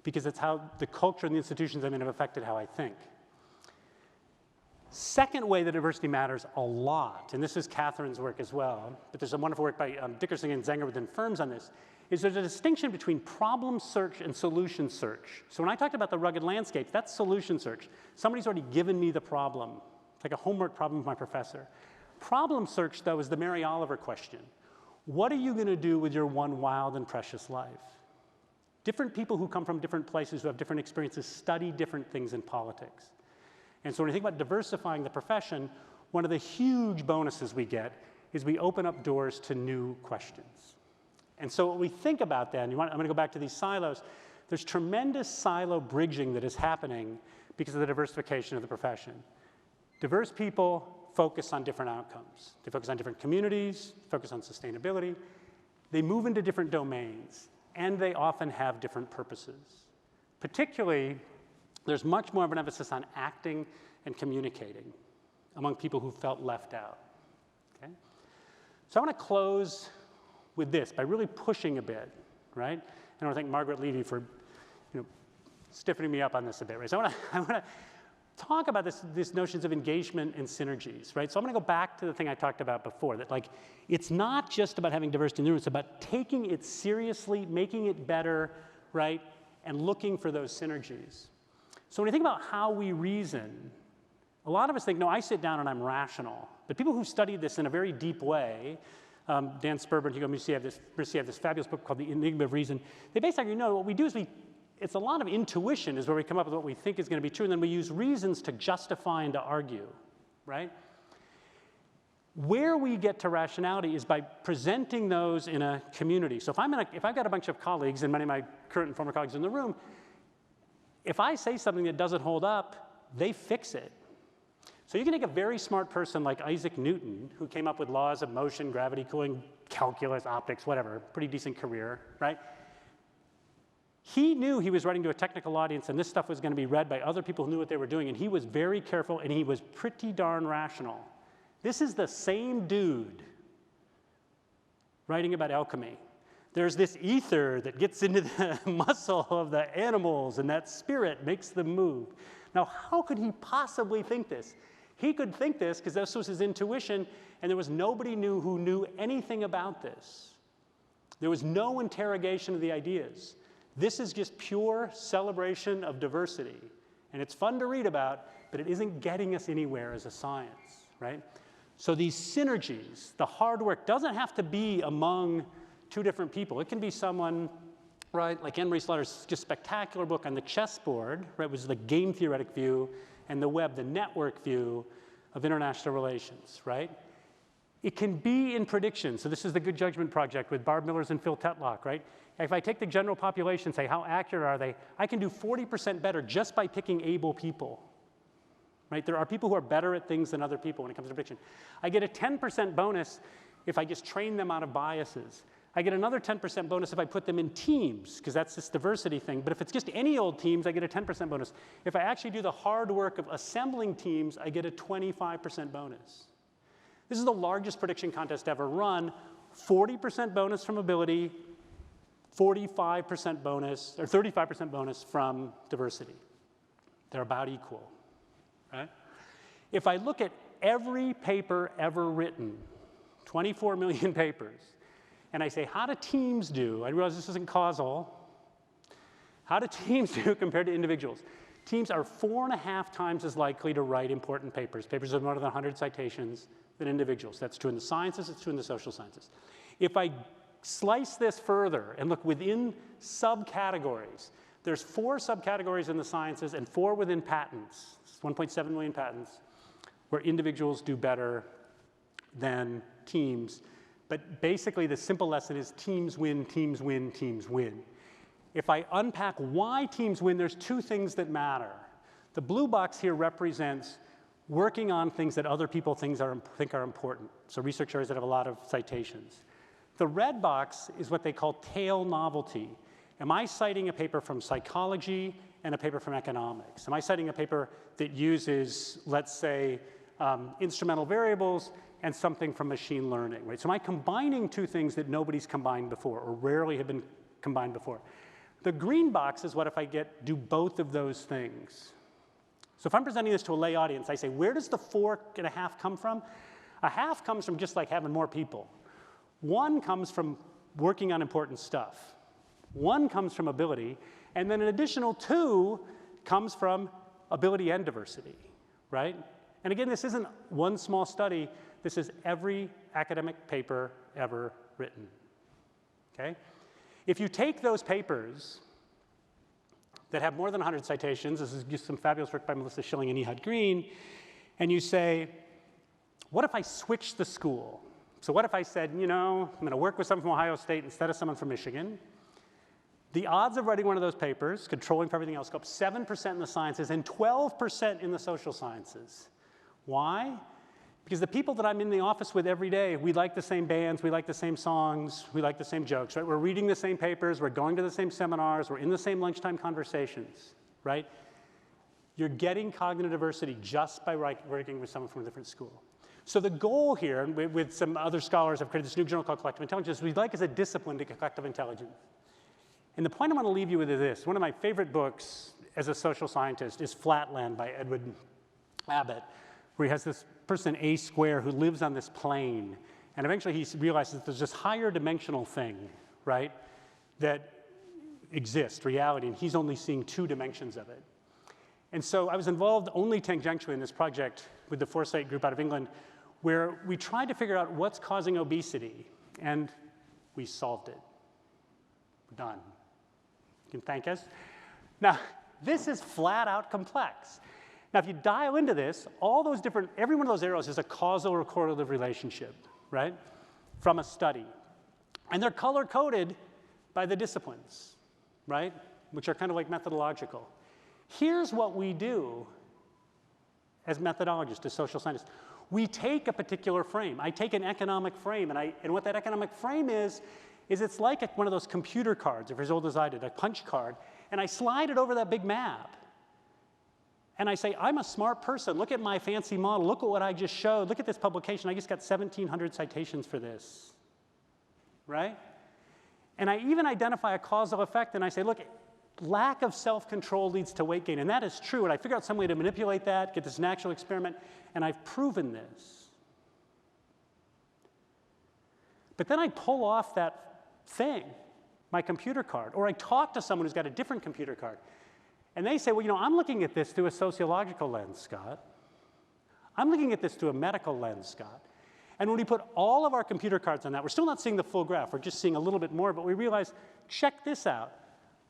B: Because it's how the culture and the institutions I'm in have affected how I think. Second way that diversity matters a lot, and this is Catherine's work as well, but there's a wonderful work by Dickerson and Zenger within firms on this, is there's a distinction between problem search and solution search. So when I talked about the rugged landscapes, that's solution search. Somebody's already given me the problem. It's like a homework problem with my professor. Problem search, though, is the Mary Oliver question. What are you going to do with your one wild and precious life? Different people who come from different places, who have different experiences, study different things in politics. And so when you think about diversifying the profession, one of the huge bonuses we get is we open up doors to new questions. And so what we think about then, I'm going to go back to these silos, there's tremendous silo bridging that is happening because of the diversification of the profession. Diverse people focus on different outcomes. They focus on different communities, focus on sustainability. They move into different domains, and they often have different purposes. Particularly, there's much more of an emphasis on acting and communicating among people who felt left out. Okay? So I want to close with this by really pushing a bit, right? And I want to thank Margaret Levy for stiffening me up on this a bit, right? So I want to talk about these notions of engagement and synergies, right? So I'm going to go back to the thing I talked about before, that like, it's not just about having diversity in the room, it's about taking it seriously, making it better, right? And looking for those synergies. So when you think about how we reason, a lot of us think, no, I sit down and I'm rational. But people who study this in a very deep way, Dan Sperber and Hugo Mercier have this fabulous book called The Enigma of Reason. They basically know what we do is it's a lot of intuition is where we come up with what we think is going to be true, and then we use reasons to justify and to argue, right? Where we get to rationality is by presenting those in a community. So if I've got a bunch of colleagues, and many of my current and former colleagues in the room, if I say something that doesn't hold up, they fix it. So you can take a very smart person like Isaac Newton, who came up with laws of motion, gravity, cooling, calculus, optics, whatever, pretty decent career, right? He knew he was writing to a technical audience, and this stuff was going to be read by other people who knew what they were doing, and he was very careful, and he was pretty darn rational. This is the same dude writing about alchemy. There's this ether that gets into the muscle of the animals, and that spirit makes them move. Now, how could he possibly think this? He could think this because this was his intuition, and there was nobody who knew anything about this. There was no interrogation of the ideas. This is just pure celebration of diversity. And it's fun to read about, but it isn't getting us anywhere as a science, right? So these synergies, the hard work, doesn't have to be among two different people. It can be someone, right, like Anne-Marie Slaughter's just spectacular book on the chessboard, right, which is the game theoretic view, and the web, the network view of international relations, right? It can be in prediction. So this is the Good Judgment Project with Barb Millers and Phil Tetlock, right? If I take the general population and say, how accurate are they? I can do 40% better just by picking able people, right? There are people who are better at things than other people when it comes to prediction. I get a 10% bonus if I just train them out of biases. I get another 10% bonus if I put them in teams, because that's this diversity thing. But if it's just any old teams, I get a 10% bonus. If I actually do the hard work of assembling teams, I get a 25% bonus. This is the largest prediction contest ever run. 40% bonus from ability, 45% bonus, or 35% bonus from diversity. They're about equal, right? If I look at every paper ever written, 24 million papers, and I say, how do teams do? I realize this isn't causal. How do teams do compared to individuals? Teams are 4.5 times as likely to write important papers, papers with more than 100 citations, than individuals. That's true in the sciences, it's true in the social sciences. If I slice this further and look within subcategories, there's 4 subcategories in the sciences and 4 within patents, 1.7 million patents, where individuals do better than teams. But basically, the simple lesson is teams win, teams win, teams win. If I unpack why teams win, there's two things that matter. The blue box here represents working on things that other people think are important, so research areas that have a lot of citations. The red box is what they call tail novelty. Am I citing a paper from psychology and a paper from economics? Am I citing a paper that uses, let's say, instrumental variables and something from machine learning, right? So am I combining two things that nobody's combined before or rarely have been combined before? The green box is what if I do both of those things. So if I'm presenting this to a lay audience, I say, where does the 4.5 come from? A half comes from just like having more people. 1 comes from working on important stuff. 1 comes from ability, and then an additional 2 comes from ability and diversity, right? And again, this isn't one small study. This is every academic paper ever written, okay? If you take those papers that have more than 100 citations, this is just some fabulous work by Melissa Schilling and Ehud Green, and you say, what if I switched the school? So what if I said, you know, I'm going to work with someone from Ohio State instead of someone from Michigan? The odds of writing one of those papers, controlling for everything else, go up 7% in the sciences and 12% in the social sciences. Why? Because the people that I'm in the office with every day, we like the same bands, we like the same songs, we like the same jokes, right? We're reading the same papers, we're going to the same seminars, we're in the same lunchtime conversations, right? You're getting cognitive diversity just by working with someone from a different school. So the goal here, with some other scholars have created this new journal called Collective Intelligence, we'd like as a discipline to collective intelligence. And the point I want to leave you with is this. One of my favorite books as a social scientist is Flatland by Edward Abbott, where he has this person, A square, who lives on this plane. And eventually he realizes there's this higher dimensional thing, right, that exists, reality, and he's only seeing 2 dimensions of it. And so I was involved only tangentially in this project with the Foresight group out of England, where we tried to figure out what's causing obesity, and we solved it. We're done. You can thank us. Now, this is flat out complex. Now, if you dial into this, every one of those arrows is a causal or correlative relationship, right, from a study. And they're color-coded by the disciplines, right, which are kind of like methodological. Here's what we do as methodologists, as social scientists. We take a particular frame. I take an economic frame, and what that economic frame is it's like one of those computer cards, if you're as old as I did, a punch card, and I slide it over that big map. And I say, I'm a smart person. Look at my fancy model. Look at what I just showed. Look at this publication. I just got 1,700 citations for this, right? And I even identify a causal effect, and I say, look, lack of self-control leads to weight gain. And that is true. And I figure out some way to manipulate that, get this natural experiment, and I've proven this. But then I pull off that thing, my computer card, or I talk to someone who's got a different computer card. And they say, well, you know, I'm looking at this through a sociological lens, Scott. I'm looking at this through a medical lens, Scott. And when we put all of our computer cards on that, we're still not seeing the full graph. We're just seeing a little bit more, but we realize, check this out.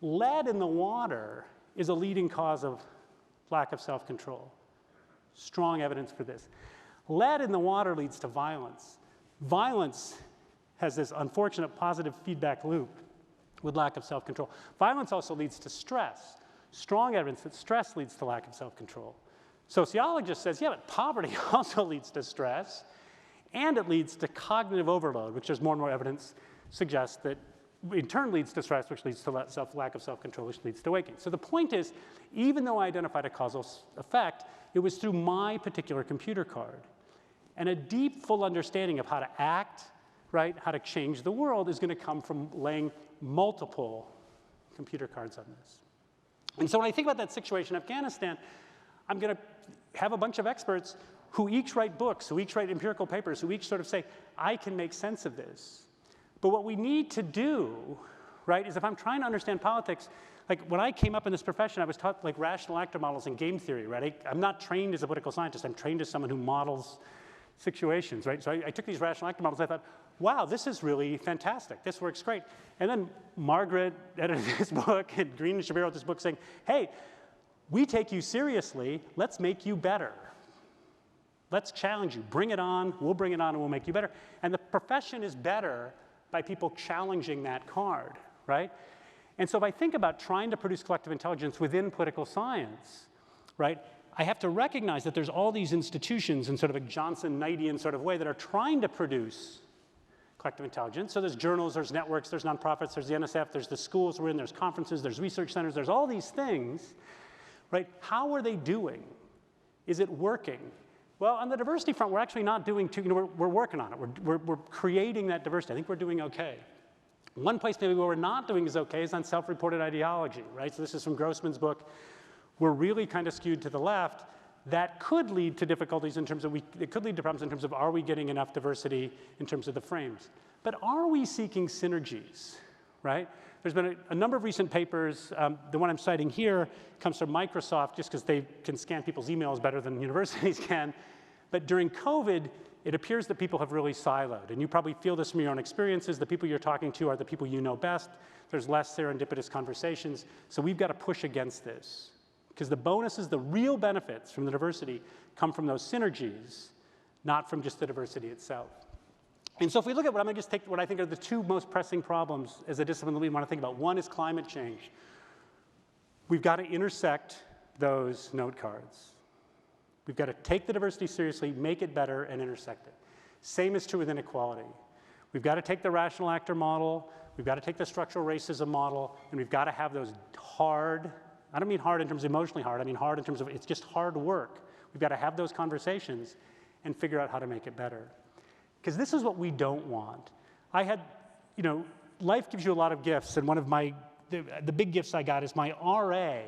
B: Lead in the water is a leading cause of lack of self-control. Strong evidence for this. Lead in the water leads to violence. Violence has this unfortunate positive feedback loop with lack of self-control. Violence also leads to stress. Strong evidence that stress leads to lack of self-control. Sociologist says, yeah, but poverty also leads to stress, and it leads to cognitive overload, which there's more and more evidence suggests that in turn leads to stress, which leads to lack of self-control, which leads to weight gain. So the point is, even though I identified a causal effect, it was through my particular computer card. And a deep, full understanding of how to act, right, how to change the world is going to come from laying multiple computer cards on this. And so when I think about that situation in Afghanistan, I'm going to have a bunch of experts who each write books, who each write empirical papers, who each sort of say, I can make sense of this. But what we need to do, right, is if I'm trying to understand politics, like when I came up in this profession, I was taught like rational actor models and game theory, right? I'm not trained as a political scientist. I'm trained as someone who models situations, right? So I took these rational actor models. I thought, wow, this is really fantastic. This works great. And then Margaret edited this book, and Green and Shabir wrote this book saying, hey, we take you seriously. Let's make you better. Let's challenge you. Bring it on. We'll bring it on and we'll make you better. And the profession is better by people challenging that card, right? And so if I think about trying to produce collective intelligence within political science, right, I have to recognize that there's all these institutions in sort of a Johnson-Knightian sort of way that are trying to produce collective intelligence. So there's journals, there's networks, there's nonprofits, there's the NSF, there's the schools we're in, there's conferences, there's research centers, there's all these things, right? How are they doing? Is it working? Well, on the diversity front, we're actually not doing too, we're working on it. We're creating that diversity. I think we're doing okay. One place maybe where we're not doing as okay is on self-reported ideology, right? So this is from Grossman's book. We're really kind of skewed to the left. That could lead to difficulties in terms of, it could lead to problems in terms of, are we getting enough diversity in terms of the frames? But are we seeking synergies, right? There's been a number of recent papers. The one I'm citing here comes from Microsoft, just because they can scan people's emails better than universities can. But during COVID, it appears that people have really siloed. And you probably feel this from your own experiences. The people you're talking to are the people you know best. There's less serendipitous conversations. So we've got to push against this. Because the bonuses, the real benefits from the diversity come from those synergies, not from just the diversity itself. And so if we look at what I'm going to just take what I think are the two most pressing problems as a discipline that we want to think about. One is climate change. We've got to intersect those note cards. We've got to take the diversity seriously, make it better, and intersect it. Same is true with inequality. We've got to take the rational actor model, we've got to take the structural racism model, and we've got to have those hard, I don't mean hard in terms of emotionally hard, I mean hard in terms of it's just hard work. We've got to have those conversations and figure out how to make it better. Because this is what we don't want. I had, life gives you a lot of gifts, and one of the big gifts I got is my RA at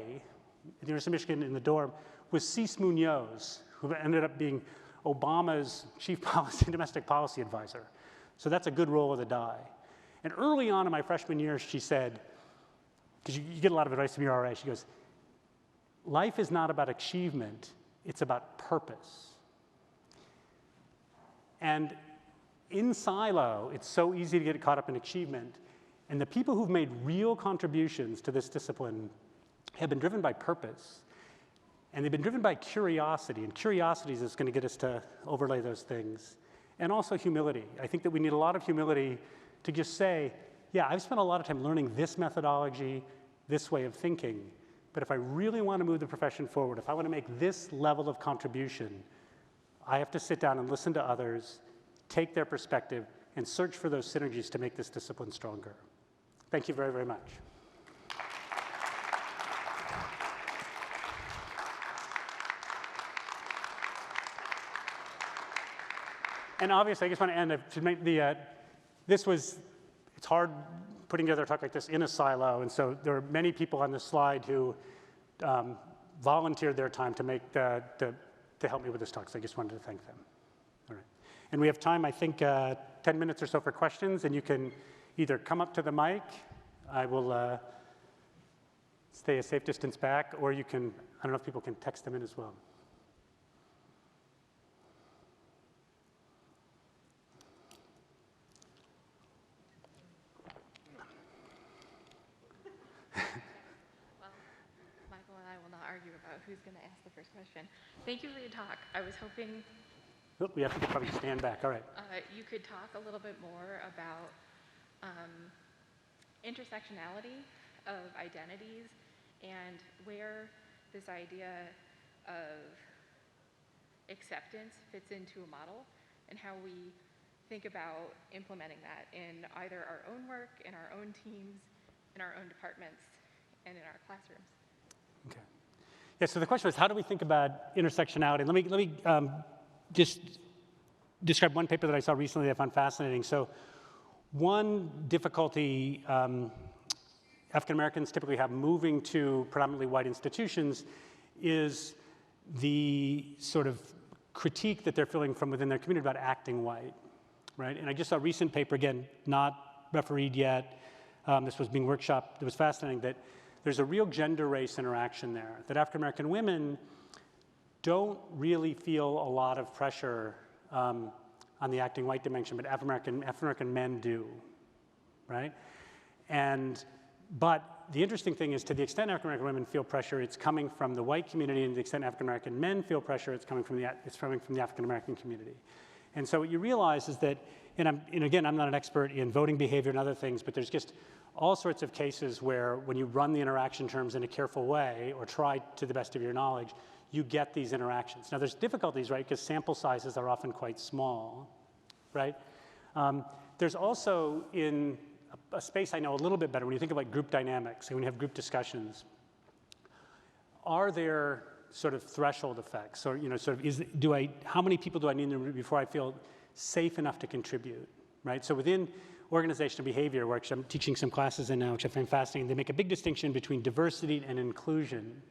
B: the University of Michigan in the dorm was Cease Munoz, who ended up being Obama's chief domestic policy advisor. So that's a good roll of the die. And early on in my freshman year, she said, because you get a lot of advice from your RA, she goes, life is not about achievement, it's about purpose. And in silo, it's so easy to get caught up in achievement. And the people who've made real contributions to this discipline have been driven by purpose. And they've been driven by curiosity. And curiosity is what's going to get us to overlay those things. And also humility. I think that we need a lot of humility to just say, yeah, I've spent a lot of time learning this methodology, this way of thinking. But if I really want to move the profession forward, if I want to make this level of contribution, I have to sit down and listen to others, take their perspective, and search for those synergies to make this discipline stronger. Thank you very, very much. And obviously, I just want to end to make it's hard putting together a talk like this in a silo, and so there are many people on this slide who volunteered their time to help me with this talk, so I just wanted to thank them. All right. And we have time, I think, 10 minutes or so for questions, and you can either come up to the mic, I will stay a safe distance back, or you can, I don't know if people can text them in as well.
A: Who's going to ask the first question. Thank you for your talk. I was hoping
B: we have to probably stand back. All right.
A: You could talk a little bit more about intersectionality of identities and where this idea of acceptance fits into a model and how we think about implementing that in either our own work, in our own teams, in our own departments, and in our classrooms.
B: Okay. Yeah, so the question was, how do we think about intersectionality? Let me just describe one paper that I saw recently that I found fascinating. So one difficulty African Americans typically have moving to predominantly white institutions is the sort of critique that they're feeling from within their community about acting white, right? And I just saw a recent paper, again, not refereed yet. This was being workshopped. It was fascinating that there's a real gender-race interaction there, that African-American women don't really feel a lot of pressure on the acting white dimension, but African-American men do, right? But the interesting thing is, to the extent African American women feel pressure, it's coming from the white community, and to the extent African American men feel pressure, it's coming from the African American community. And so what you realize is that, and again, I'm not an expert in voting behavior and other things, but there's just all sorts of cases where when you run the interaction terms in a careful way, or try to the best of your knowledge, you get these interactions. Now there's difficulties, right, because sample sizes are often quite small, right? There's also, in a space I know a little bit better, when you think of like group dynamics, and when you have group discussions, are there sort of threshold effects? Or, sort of, how many people do I need in the room before I feel safe enough to contribute, right? So within organizational behavior, which I'm teaching some classes in now, which I find fascinating, they make a big distinction between diversity and inclusion,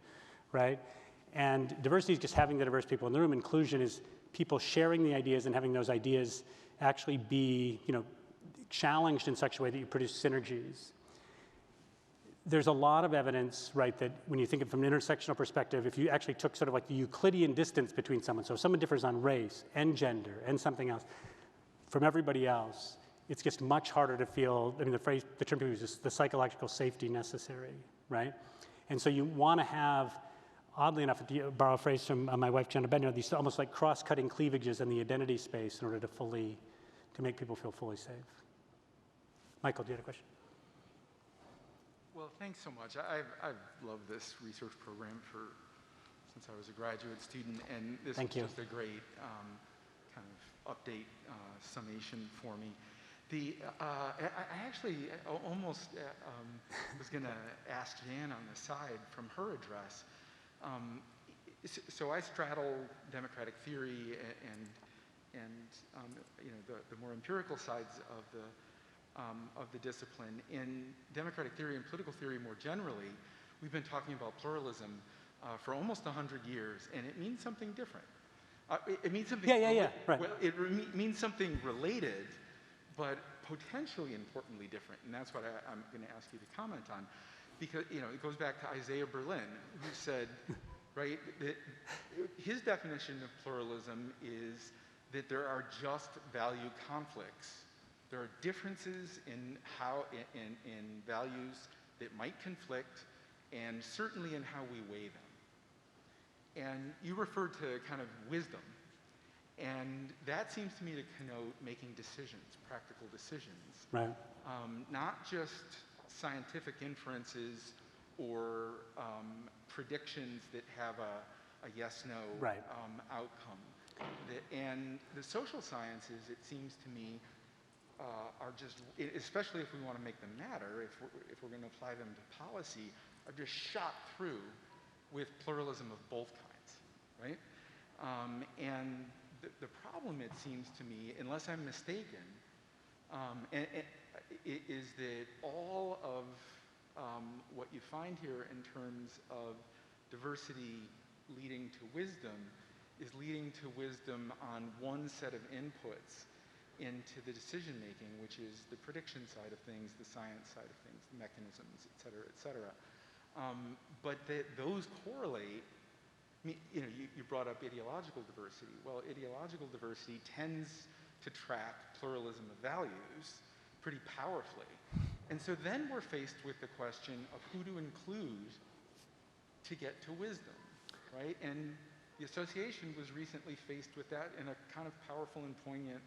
B: right? And diversity is just having the diverse people in the room. Inclusion is people sharing the ideas and having those ideas actually be, challenged in such a way that you produce synergies. There's a lot of evidence, right, that when you think of it from an intersectional perspective, if you actually took sort of like the Euclidean distance between someone, so if someone differs on race and gender and something else from everybody else, it's just much harder to feel, the term people use is the psychological safety necessary, right? And so you want to have, oddly enough, to borrow a phrase from my wife, Jenna Bender, these almost like cross-cutting cleavages in the identity space in order to make people feel fully safe. Michael, do you have a question?
C: Well, thanks so much. I've loved this research program since I was a graduate student, and this is just a great kind of update summation for me. I actually almost was going to ask Jan on the side from her address. So I straddle democratic theory and the more empirical sides of the discipline. In democratic theory and political theory more generally, we've been talking about pluralism for almost 100 years, and it means something different. It means something.
B: Right.
C: Well, it means something related, but potentially importantly different, and that's what I'm going to ask you to comment on, because it goes back to Isaiah Berlin, who said, right, that his definition of pluralism is that there are just value conflicts. There are differences in values that might conflict, and certainly in how we weigh them. And you referred to kind of wisdom, and that seems to me to connote making decisions, practical decisions.
B: Right.
C: Not just scientific inferences or predictions that have a yes/no outcome. And the social sciences, it seems to me, are just, especially if we want to make them matter, if we're going to apply them to policy, are just shot through with pluralism of both kinds, right? And the problem, it seems to me, unless I'm mistaken, is that all of what you find here in terms of diversity leading to wisdom is leading to wisdom on one set of inputs into the decision making, which is the prediction side of things, the science side of things, the mechanisms, et cetera, et cetera. But those correlate. You brought up ideological diversity. Well, ideological diversity tends to track pluralism of values pretty powerfully. And so then we're faced with the question of who to include to get to wisdom, right? And the association was recently faced with that in a kind of powerful and poignant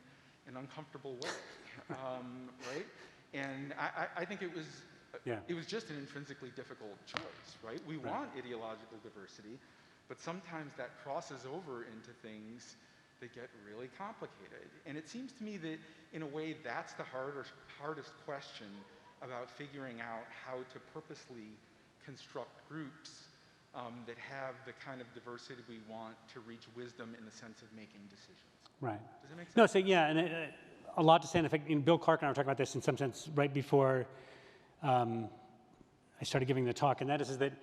C: and uncomfortable way, right? And I think it was just an intrinsically difficult choice, right? We want ideological diversity, but sometimes that crosses over into things that get really complicated. And it seems to me that, in a way, that's the hardest question about figuring out how to purposely construct groups that have the kind of diversity we want to reach wisdom in the sense of making decisions.
B: Right.
C: Does that make sense?
B: No, so yeah, and a lot to say. In fact, Bill Clark and I were talking about this in some sense right before I started giving the talk, and that is that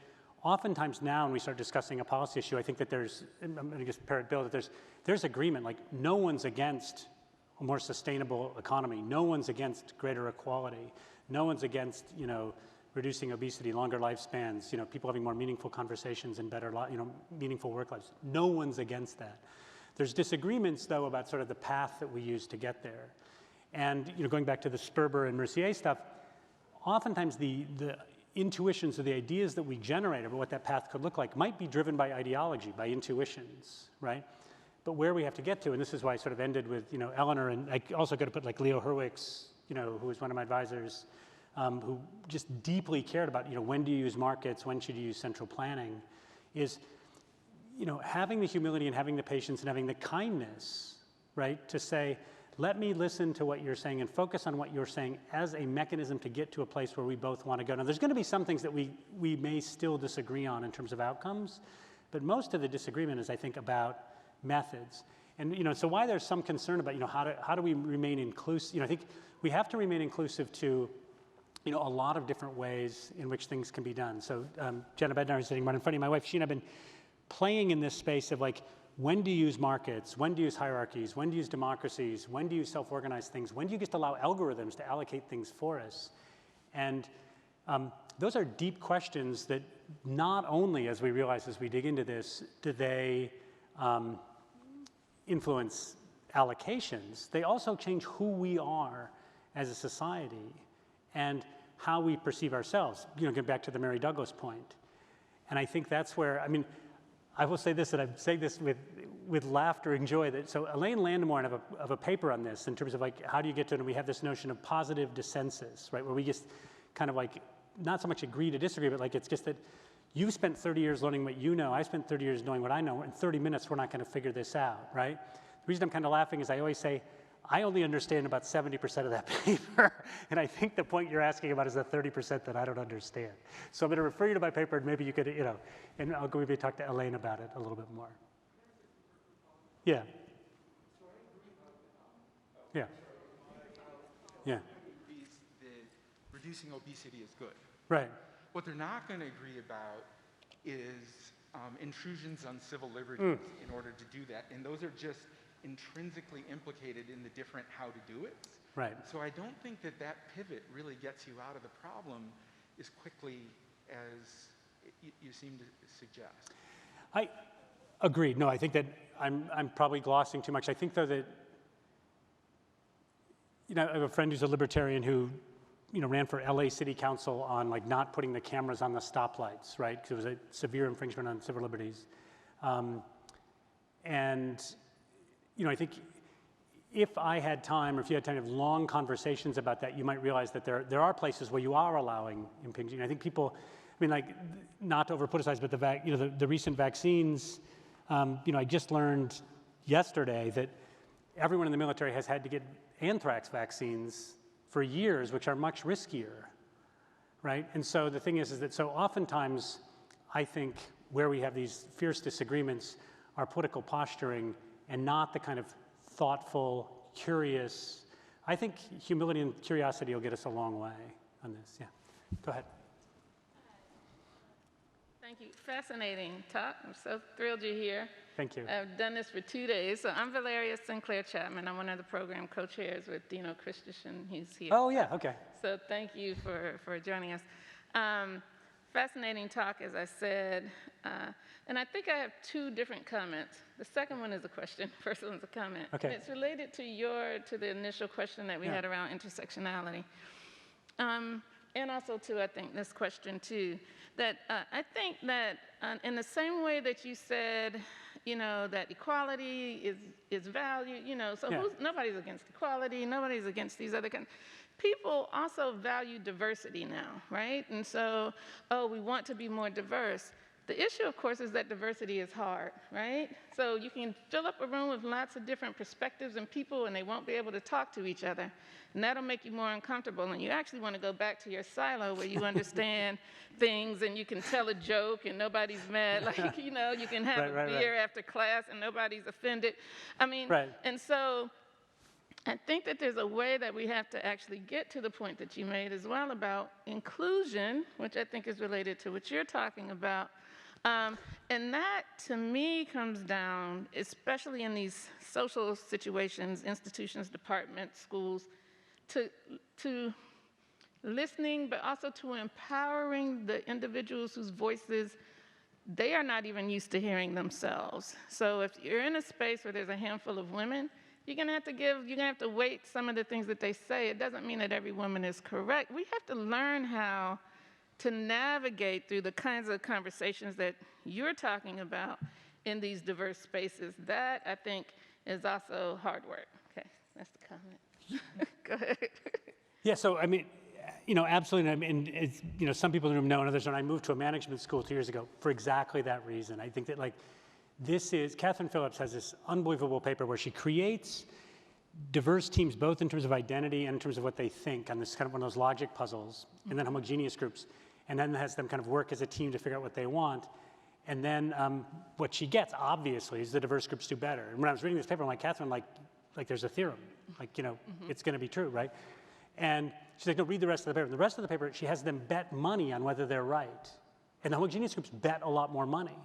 B: oftentimes now when we start discussing a policy issue, I think that I'm going to just parrot Bill, that there's agreement, like no one's against a more sustainable economy, no one's against greater equality, no one's against, reducing obesity, longer lifespans, people having more meaningful conversations and better, meaningful work lives. No one's against that. There's disagreements, though, about sort of the path that we use to get there. And, going back to the Sperber and Mercier stuff, oftentimes the intuitions or the ideas that we generate about what that path could look like might be driven by ideology, by intuitions, right? But where we have to get to, and this is why I sort of ended with, Eleanor, and I also got to put like Leo Hurwicz, who was one of my advisors, who just deeply cared about, when do you use markets, when should you use central planning, is, having the humility and having the patience and having the kindness, right, to say, let me listen to what you're saying and focus on what you're saying as a mechanism to get to a place where we both want to go. Now, there's going to be some things that we may still disagree on in terms of outcomes, but most of the disagreement is, I think, about methods. And, so why there's some concern about, how do we remain inclusive? I think we have to remain inclusive to, a lot of different ways in which things can be done. So Jenna Bednar is sitting right in front of me. My wife, she and I have been playing in this space of like, when do you use markets? When do you use hierarchies? When do you use democracies? When do you self-organize things? When do you just allow algorithms to allocate things for us? And those are deep questions that not only, as we realize as we dig into this, do they influence allocations, they also change who we are as a society and how we perceive ourselves. Get back to the Mary Douglas point. And I think that's where, I will say this, and I'm saying this with laughter and joy, that so Elaine Landemore and I have a paper on this in terms of like, how do you get to it? And we have this notion of positive dissensus, right? Where we just kind of like, not so much agree to disagree, but like, it's just that you spent 30 years learning what you know, I spent 30 years knowing what I know. In 30 minutes, we're not going to figure this out, right? The reason I'm kind of laughing is I always say, I only understand about 70% of that paper, and I think the point you're asking about is the 30% that I don't understand. So I'm going to refer you to my paper, and maybe you could, and I'll go maybe talk to Elaine about it a little bit more. Yeah. Yeah. Yeah.
C: Reducing obesity is good.
B: Right.
C: What they're not going to agree about is intrusions on civil liberties in order to do that, and those are just intrinsically implicated in the different how to do it.
B: Right.
C: So I don't think that pivot really gets you out of the problem as quickly as you seem to suggest.
B: I agreed. No, I think that I'm probably glossing too much. I think though that, I have a friend who's a libertarian who, ran for LA City Council on like not putting the cameras on the stoplights, right? Because it was a severe infringement on civil liberties. I think if I had time, or if you had time to have long conversations about that, you might realize that there are places where you are allowing impinging. I think people, not to over-politicize, but the recent vaccines, I just learned yesterday that everyone in the military has had to get anthrax vaccines for years, which are much riskier, right? And so the thing is that so oftentimes, I think where we have these fierce disagreements are political posturing and not the kind of thoughtful, curious. I think humility and curiosity will get us a long way on this. Yeah, go ahead.
D: Thank you. Fascinating talk. I'm so thrilled you're here.
B: Thank you.
D: I've done this for 2 days. So I'm Valeria Sinclair Chapman. I'm one of the program co-chairs with Dino Christensen. He's here.
B: Oh, yeah, okay.
D: So thank you for joining us. Fascinating talk, as I said. And I think I have 2 different comments. The second one is a question. First one's a comment.
B: Okay.
D: And it's related to the initial question that we had around intersectionality. And also to, I think, this question too, that I think that in the same way that you said, that equality is value, so nobody's against equality, nobody's against these other kinds. People also value diversity now, right? And so, we want to be more diverse. The issue, of course, is that diversity is hard, right? So you can fill up a room with lots of different perspectives and people, and they won't be able to talk to each other. And that'll make you more uncomfortable. And you actually want to go back to your silo where you understand things and you can tell a joke and nobody's mad. Like, you can have a beer after class and nobody's offended. And so I think that there's a way that we have to actually get to the point that you made as well about inclusion, which I think is related to what you're talking about. And that, to me, comes down, especially in these social situations, institutions, departments, schools, to listening, but also to empowering the individuals whose voices they are not even used to hearing themselves. So if you're in a space where there's a handful of women, you're gonna have to weight some of the things that they say. It doesn't mean that every woman is correct. We have to learn how to navigate through the kinds of conversations that you're talking about in these diverse spaces. That, I think, is also hard work. Okay, that's the comment. Go ahead.
B: Yeah, so I mean, absolutely. I mean, it's, some people in the room know and others don't. I moved to a management school 2 years ago for exactly that reason. I think that Catherine Phillips has this unbelievable paper where she creates diverse teams, both in terms of identity and in terms of what they think, on this kind of one of those logic puzzles, and then homogeneous groups, and then has them kind of work as a team to figure out what they want. And then what she gets, obviously, is the diverse groups do better. And when I was reading this paper, I'm like, Catherine, like there's a theorem, it's going to be true, right? And she's like, no, read the rest of the paper. And the rest of the paper, she has them bet money on whether they're right. And the homogeneous groups bet a lot more money.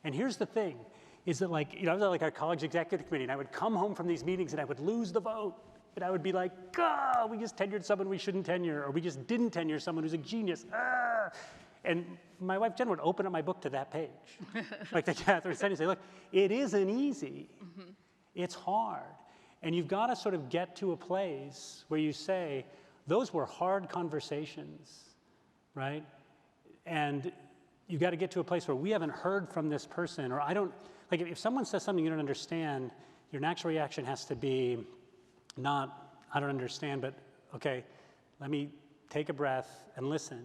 B: And here's the thing, is that I was at our college executive committee, and I would come home from these meetings and I would lose the vote. And I would be like, we just tenured someone we shouldn't tenure, or we just didn't tenure someone who's a genius. And my wife Jen would open up my book to that page. Like the Catherine said, and say, look, it isn't easy. It's hard. And you've got to sort of get to a place where you say, those were hard conversations, right? And you've got to get to a place where we haven't heard from this person, or if someone says something you don't understand, your natural reaction has to be not, I don't understand, but okay, let me take a breath and listen.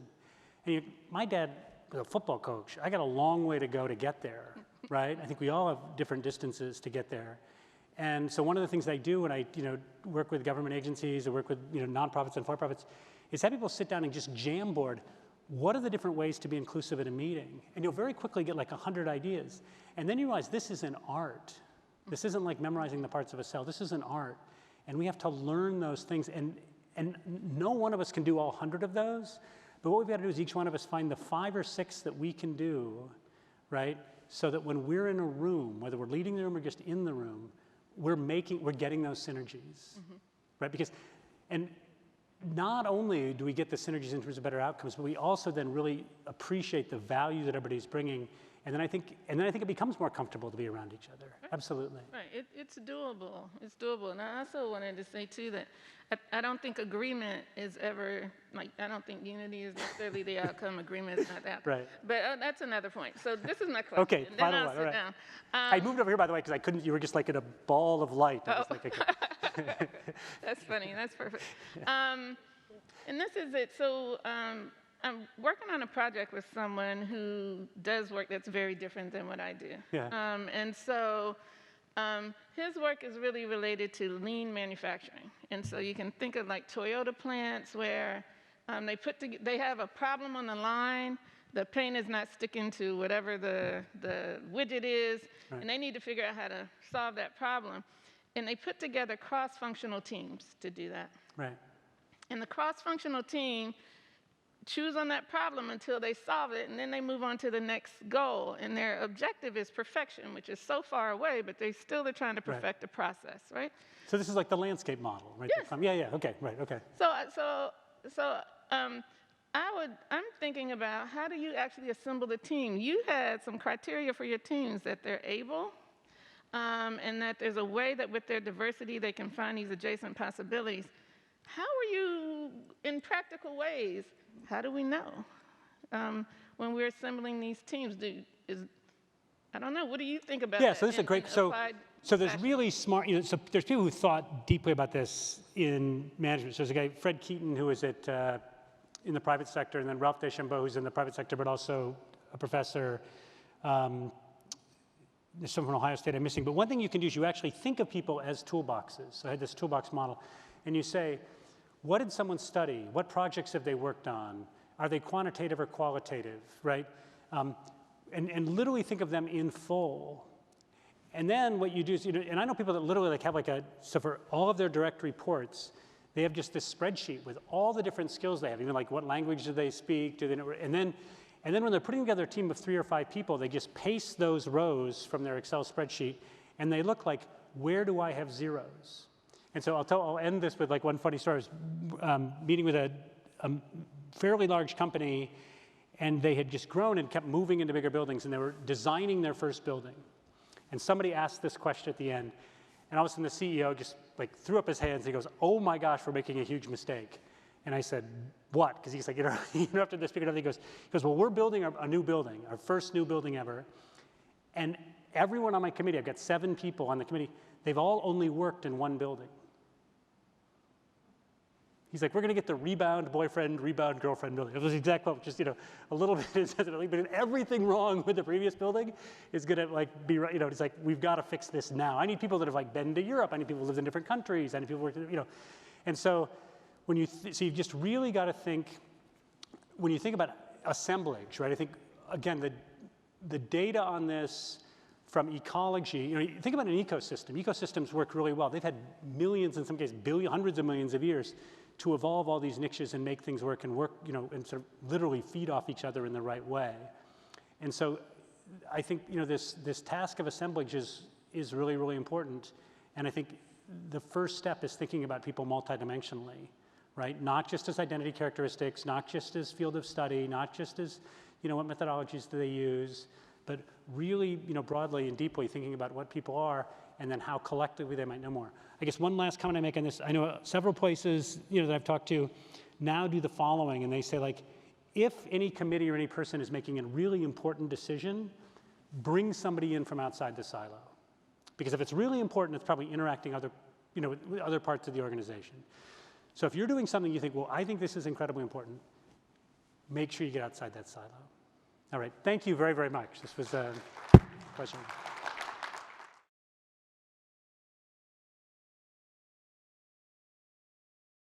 B: And my dad was a football coach. I got a long way to go to get there, right? I think we all have different distances to get there. And so one of the things I do when I work with government agencies or work with nonprofits and for-profits is have people sit down and just Jamboard, what are the different ways to be inclusive at a meeting? And you'll very quickly get 100 ideas. And then you realize this is an art. This isn't like memorizing the parts of a cell. This is an art. And we have to learn those things. And no one of us can do all 100 of those. But what we've got to do is each one of us find the 5 or 6 that we can do, right? So that when we're in a room, whether we're leading the room or just in the room, we're getting those synergies, right? And not only do we get the synergies in terms of better outcomes, but we also then really appreciate the value that everybody's bringing. And then I think it becomes more comfortable to be around each other. Right. Absolutely.
D: Right. It's doable. It's doable. And I also wanted to say too that I don't think agreement is ever I don't think unity is necessarily the outcome. Agreement is not that. Right. But that's another point. So this is my question.
B: Okay. Final one. All right.
D: Down.
B: I moved over here by the way because I couldn't. You were just in a ball of light. I was okay.
D: That's funny. That's perfect. And this is it. So. I'm working on a project with someone who does work that's very different than what I do. Yeah. And so his work is really related to lean manufacturing. And so you can think of Toyota plants where they have a problem on the line, the paint is not sticking to whatever the widget is, right. And they need to figure out how to solve that problem. And they put together cross-functional teams to do that. Right. And the cross-functional team chews on that problem until they solve it, and then they move on to the next goal. And their objective is perfection, which is so far away, but they're trying to perfect the process, right?
B: So this is like the landscape model, right?
D: Yes.
B: Yeah, okay, right, okay.
D: I'm thinking about how do you actually assemble the team? You had some criteria for your teams that they're able, and that there's a way that with their diversity they can find these adjacent possibilities. How are you, in practical ways, how do we know when we're assembling these teams? I don't know. What do you think about that?
B: Yeah, so this is a great. So there's really smart. So there's people who thought deeply about this in management. So there's a guy, Fred Keaton, who is in the private sector, and then Ralph Deschambault, who's in the private sector, but also a professor. There's someone from Ohio State I'm missing. But one thing you can do is you actually think of people as toolboxes. So I had this toolbox model, and you say, what did someone study? What projects have they worked on? Are they quantitative or qualitative, right? And literally think of them in full. And then what you do is, and I know people that literally have so for all of their direct reports, they have just this spreadsheet with all the different skills they have, even what language do they speak, and then when they're putting together a team of 3 or 5 people, they just paste those rows from their Excel spreadsheet, and they look like, where do I have zeros? And so I'll end this with one funny story. I was meeting with a fairly large company, and they had just grown and kept moving into bigger buildings, and they were designing their first building. And somebody asked this question at the end, and all of a sudden the CEO just threw up his hands. He goes, "Oh my gosh, we're making a huge mistake." And I said, what? Because he's like, after the speaker, he goes, well, we're building a new building, our first new building ever. And everyone on my committee, I've got 7 people on the committee, they've all only worked in one building. He's like, we're going to get the rebound boyfriend, rebound girlfriend building. It was the exact quote, just, a little bit, but everything wrong with the previous building is going to be right. It's like, we've got to fix this now. I need people that have been to Europe. I need people who live in different countries. I need people who work, And so when so you've just really got to think, when you think about assemblage, right? I think, again, the data on this from ecology, you think about an ecosystem. Ecosystems work really well. They've had millions, in some cases, hundreds of millions of years to evolve all these niches and make things work, and and sort of literally feed off each other in the right way. And so I think, this task of assemblage is really, really important. And I think the first step is thinking about people multidimensionally, right? Not just as identity characteristics, not just as field of study, not just as, what methodologies do they use, but really, broadly and deeply thinking about what people are and then how collectively they might know more. I guess one last comment I make on this, I know several places, that I've talked to now do the following, and they say, if any committee or any person is making a really important decision, bring somebody in from outside the silo. Because if it's really important, it's probably interacting with other parts of the organization. So if you're doing something you think, well, I think this is incredibly important, make sure you get outside that silo. All right, thank you very, very much. This was a pleasure.